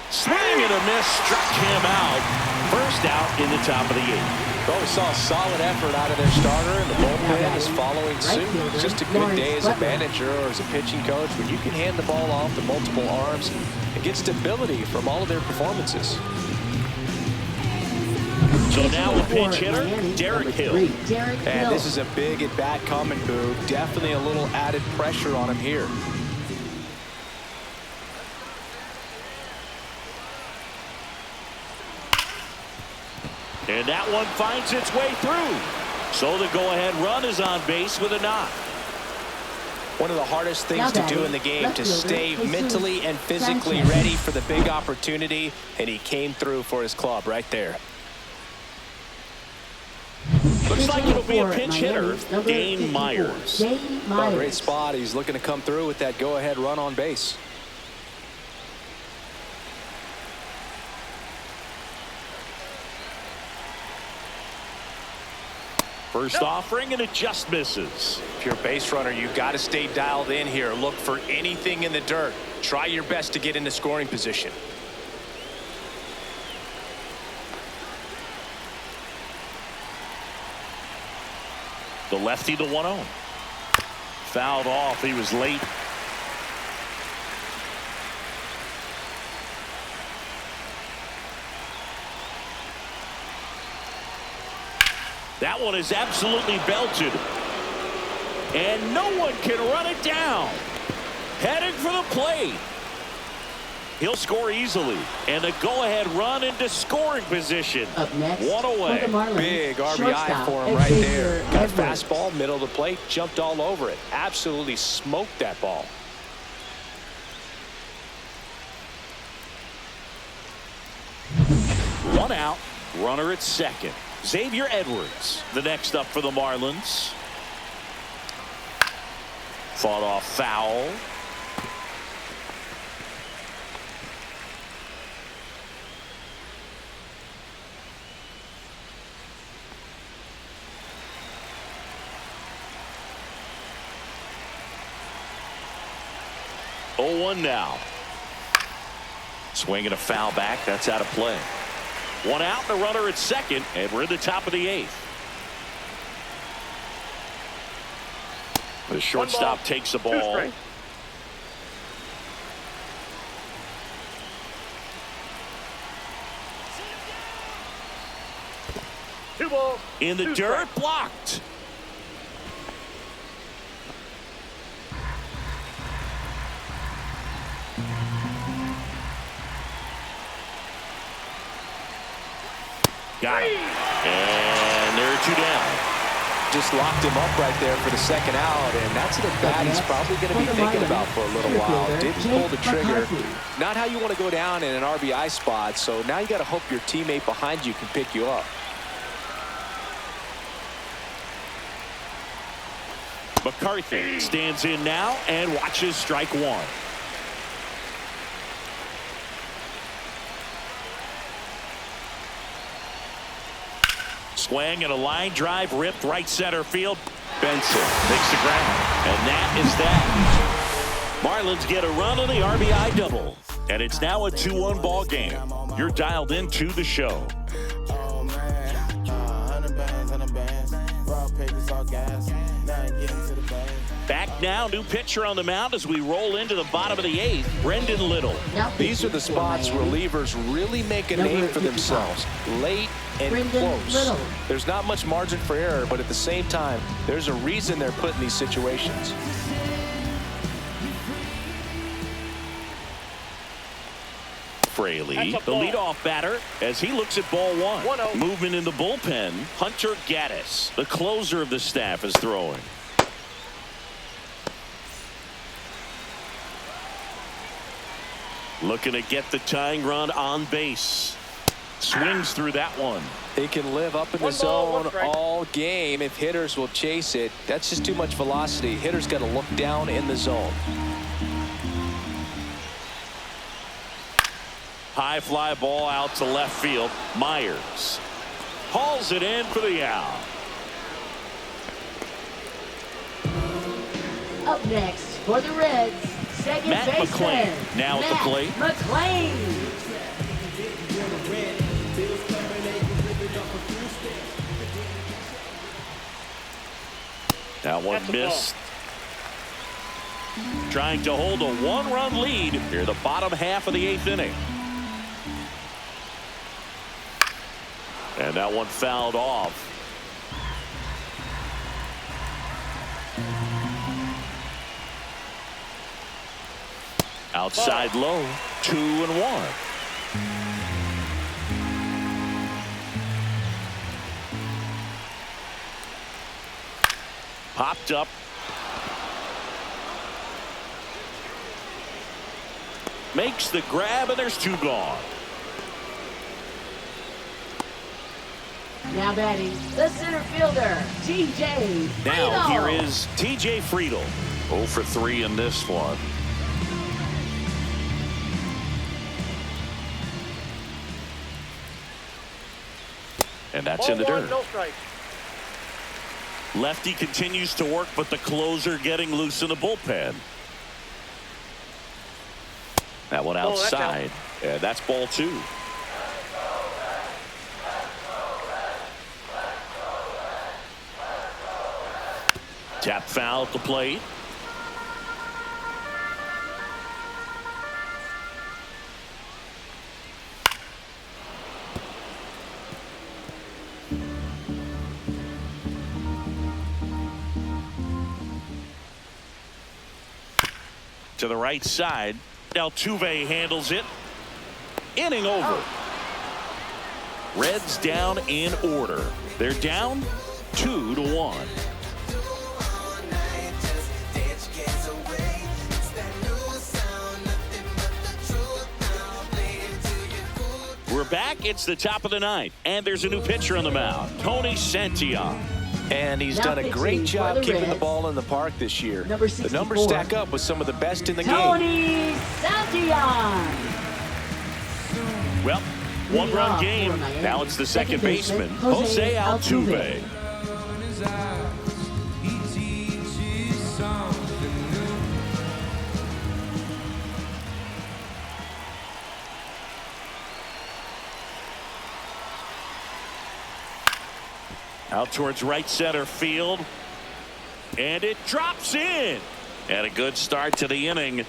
Swing and a miss. Struck him out. First out in the top of the 8th. Well, we saw a solid effort out of their starter, and the bullpen is following suit. It's just a good day as a manager or as a pitching coach when you can hand the ball off to multiple arms and get stability from all of their performances. So now a for pinch hitter, Miami, Derek number Hill. 3, Derek And Hill. this is a big at-bat coming, Boo. Definitely a little added pressure on him here. And that one finds its way through. So the go-ahead run is on base with a knock. One of the hardest things Now to do batting, in the game, left to fielder, stay Jesus mentally and physically Sanchez. ready for the big opportunity, and he came through for his club right there. Looks like it'll be a For pinch hitter, Miami, number Dane 54, Myers. Dane Oh, Myers. great spot. He's looking to come through with that go-ahead run on base. First offering, and it just misses. If you're a base runner, you've got to stay dialed in here. Look for anything in the dirt. Try your best to get into scoring position. The lefty, the 1-0. Fouled off. He was late. That one is absolutely belted. And no one can run it down. Heading for the plate. He'll score easily. And a go-ahead run into scoring position. Up next, One for away. the Marlins, Big RBI shortstop, for him right there. Xavier Got a Edwards. fastball, middle of the plate, jumped all over it. Absolutely smoked that ball. One out. Runner at second. Xavier Edwards, the next up for the Marlins. Fought off foul. Oh, 1 now. Swinging a foul back. That's out of play. One out, the runner at second, and we're in the top of the 8th. The shortstop takes the 2 ball. strikes. Two balls. In the 2 dirt, strikes. blocked. Got it. And there are 2 down. Just locked him up right there for the second out, and that's the bat he's probably going to be thinking about for a little while. Didn't pull the trigger. Not how you want to go down in an RBI spot, so now you got to hope your teammate behind you can pick you up. McCarthy stands in now and watches strike 1. Swing and a line drive ripped right center field. Benson makes the grab, and that is that. Marlins get a run on the RBI double, and it's now a 2-1 ball game. You're dialed into the show. Oh man, 100 bands, raw papers, all gas. Now I get into the bag. Back now, new pitcher on the mound as we roll into the bottom of the 8th, Brendan Little. These are the spots relievers really make a name for themselves. Late and close. There's not much margin for error, but at the same time, there's a reason they're put in these situations. Fraley, the leadoff batter, as he looks at ball 1. 1-0. Movement in the bullpen, Hunter Gaddis, the closer of the staff, is throwing. Looking to get the tying run on base. Swings through that one. They can live up in the 1 ball, 1 zone strike. all game if hitters will chase it. That's just too much velocity. Hitters got to look down in the zone. High fly ball out to left field. Myers hauls it in for the out. Up next for the Reds, second Matt baseman, McClain now at the plate. McClain. That one That's a missed. Trying to hold a 1-run lead here the bottom half of the 8th inning. And that one fouled off. Outside low, 2-1. Popped up. Makes the grab, and there's 2 gone. Now batting, the center fielder, TJ Now Friedel. here is TJ Friedel. 0 for 3 in this one. And that's in the Ball 1, dirt. no strike. Lefty continues to work, but the closer getting loose in the bullpen. That one Oh, that's out. outside. And that's ball 2. Tap foul at the plate. To the right side. Altuve handles it. Inning over. Reds down in order. They're down 2-1. We're back. It's the top of the 9th, and there's a new pitcher on the mound, Tony Santillan. And he's Now done a great pitching for job the keeping the Reds, ball in the park this year. number The numbers 64, stack up with some of the best in the game. Tony Santillan. Well, 1-run Leadoff game. for Miami. Now it's the second baseman, baseman, Jose Altuve. Out towards right center field. And it drops in. And a good start to the inning.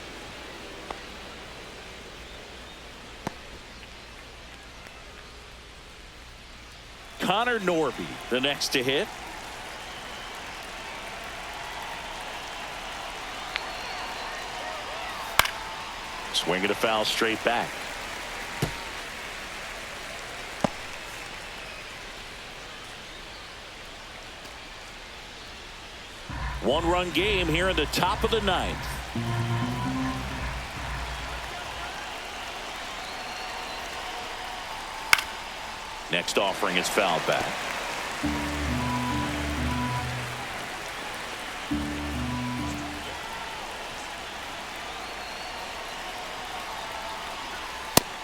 Connor Norby, the next to hit. Swinging a foul straight back. One-run game here in the top of the ninth. Next offering is fouled back.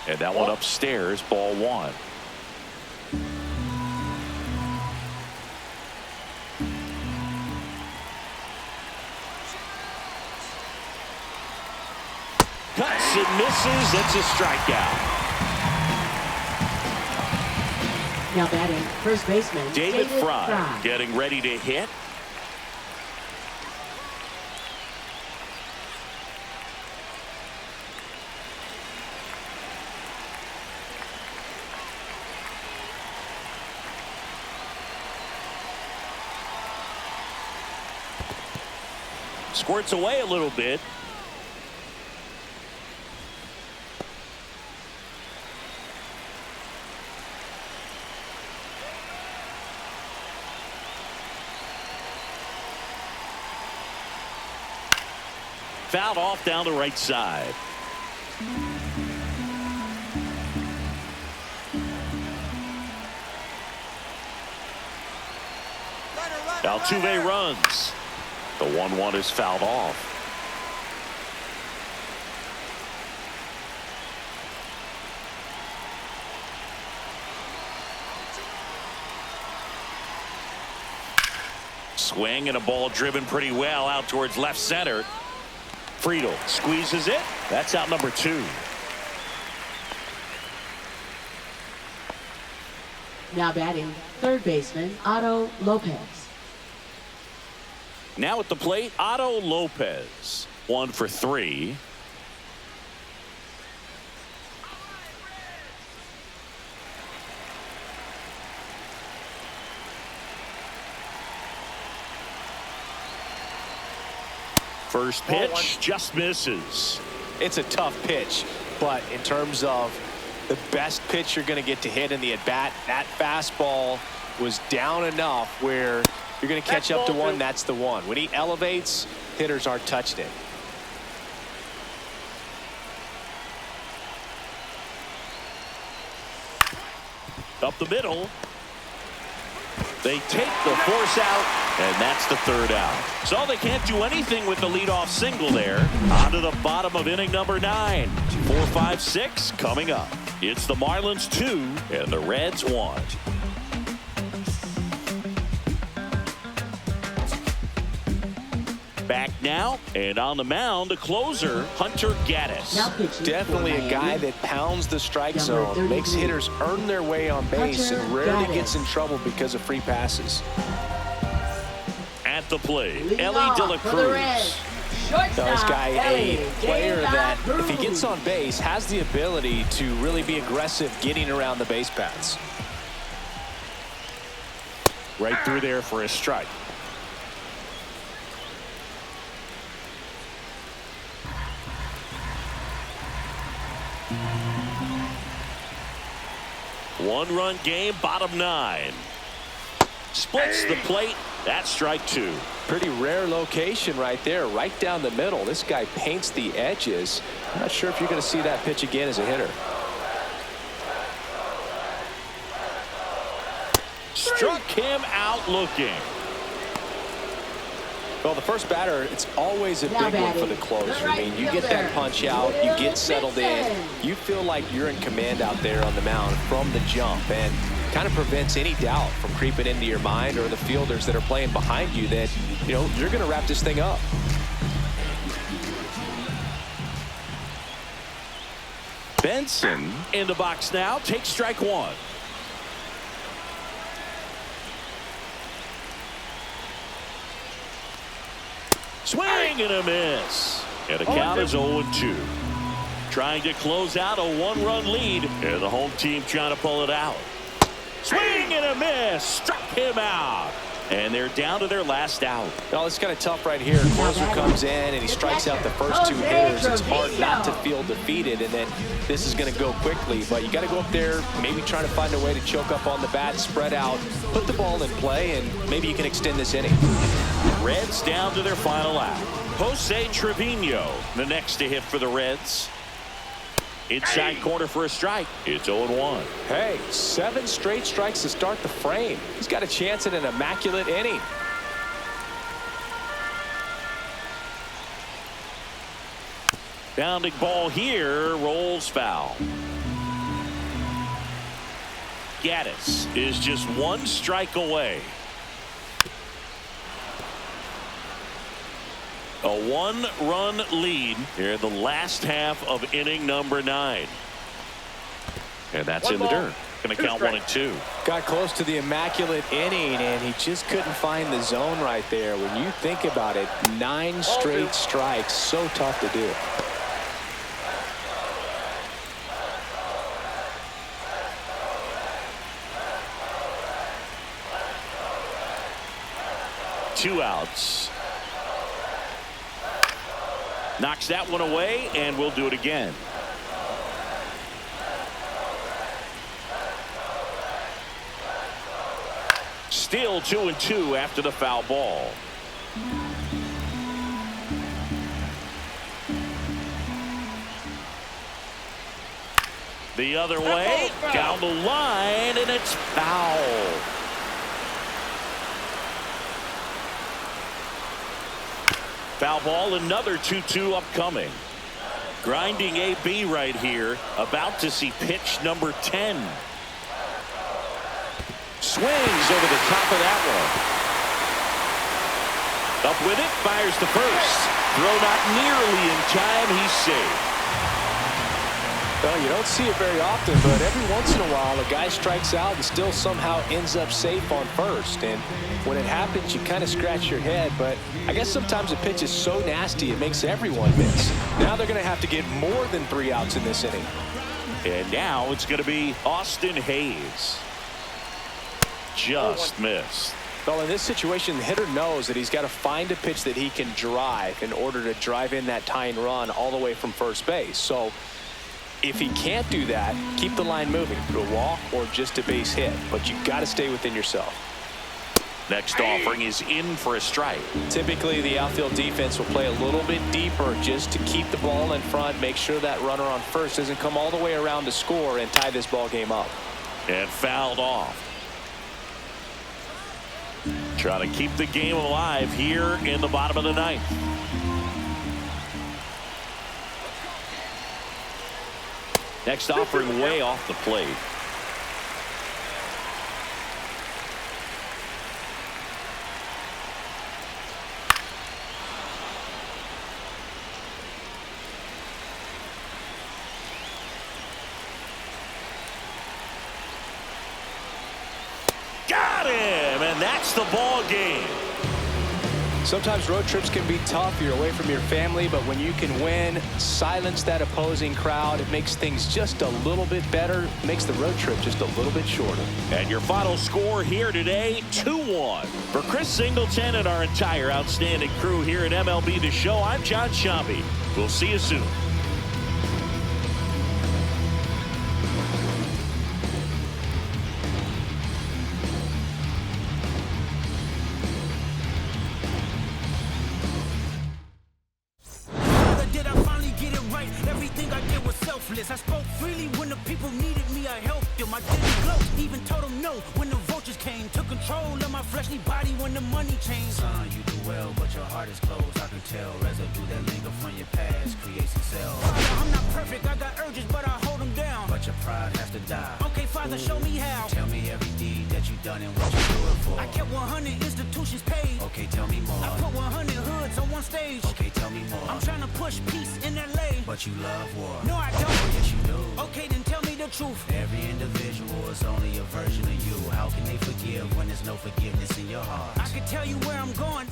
And that one upstairs, ball one. Cuts and misses. It's a strikeout. Now batting, first baseman David Fry getting ready to hit. Squirts away a little bit. Fouled off down the right side. Altuve runs. The 1-1 is fouled off. Swing and a ball driven pretty well out towards left center. Friedel squeezes it. That's out number 2. Now batting, third baseman Otto Lopez. Now at the plate, Otto Lopez. 1 for 3. First pitch just misses. It's a tough pitch, but in terms of the best pitch you're going to get to hit in the at-bat, that fastball was down enough where you're going to catch up to one. That's the one. When he elevates, hitters aren't touching it. Up the middle. They take the force out, and that's the 3rd out. So they can't do anything with the leadoff single there. On to the bottom of inning number 9. 4, 5, 6 coming up. It's the Marlins 2 and the Reds 1. Back now, and on the mound, the closer, Hunter Gaddis. Definitely a guy that pounds the strike zone, makes hitters earn their way on base, and rarely gets in trouble because of free passes. At the plate, Ellie De La Cruz. This guy, a player that, if he gets on base, has the ability to really be aggressive getting around the base paths. Right through there for a strike. One-run game, bottom 9. Splits the plate. That's strike 2. Pretty rare location right there, right down the middle. This guy paints the edges. I'm not sure if you're going to see that pitch again as a hitter. Struck him out looking. Well, the first batter, it's always a big one for the closer. I mean, you get that punch out, you get settled in, you feel like you're in command out there on the mound from the jump, and kind of prevents any doubt from creeping into your mind or the fielders that are playing behind you that, you know, you're going to wrap this thing up. Benson in the box now, takes strike 1. Swing and a miss. And the count is 0-2. Trying to close out a 1-run lead, and the home team trying to pull it out. Swing and a miss. Struck him out. And they're down to their last out. Well, it's kind of tough right here. Closer comes in and he strikes out the first 2 hitters. It's hard not to feel defeated, and then this is going to go quickly. But you got to go up there, maybe trying to find a way to choke up on the bat, spread out, put the ball in play, and maybe you can extend this inning. Reds down to their final out. Jose Trevino, the next to hit for the Reds. Inside corner for a strike. It's 0-1. Hey, 7 straight strikes to start the frame. He's got a chance at an immaculate inning. Bounding ball here, rolls foul. Gaddis is just 1 strike away. A 1-run lead here in the last half of inning number 9. And that's in the dirt. Going to count 1 and 2. Got close to the immaculate inning, and he just couldn't find the zone right there. When you think about it, 9 straight strikes, so tough to do. Two outs. Knocks that one away, and we'll do it again. Still 2-2 after the foul ball. The other way, down the line, and it's foul. Foul ball, another 2-2 upcoming. Grinding AB right here, about to see pitch number 10. Swings over the top of that one. Up with it, fires to first. Throw not nearly in time, he's safe. Well, you don't see it very often, but every once in a while a guy strikes out and still somehow ends up safe on first. And when it happens, you kind of scratch your head. But I guess sometimes a pitch is so nasty it makes everyone miss. Now they're going to have to get more than 3 outs in this inning. And now it's going to be Austin Hayes. Just missed. Well, in this situation, the hitter knows that he's got to find a pitch that he can drive in order to drive in that tying run all the way from first base. So if he can't do that, keep the line moving through a walk or just a base hit. But you've got to stay within yourself. Next offering is in for a strike. Typically, the outfield defense will play a little bit deeper just to keep the ball in front, make sure that runner on first doesn't come all the way around to score and tie this ball game up. And fouled off. Trying to keep the game alive here in the bottom of the 9th. Next offering way off the plate. Got him, and that's the ball game. Sometimes road trips can be tough. You're away from your family, but when you can win, silence that opposing crowd, it makes things just a little bit better, makes the road trip just a little bit shorter. And your final score here today, 2-1. For Chris Singleton and our entire outstanding crew here at MLB The Show, I'm John Shambi. We'll see you soon. I spoke freely when the people needed me. I helped them. I didn't gloat, even told them no when the vultures came. Took control of my fleshly body when the money changed. Son, you do well, but your heart is closed. I can tell residue that linger from your past creates itself. Father, I'm not perfect. I got urges, but I hold them down. But your pride has to die. Okay, Father, show me how. Tell me every deed that you done and what you do it for. I kept 100 institutions paid. Okay, tell me more. I put 100 hoods on one stage. Okay, tell me more. I'm trying to push peace in LA. But you love war. No, I don't. Yes, you do. Okay, then tell me the truth. Every individual is only a version of you. How can they forgive when there's no forgiveness in your heart? I can tell you where I'm going.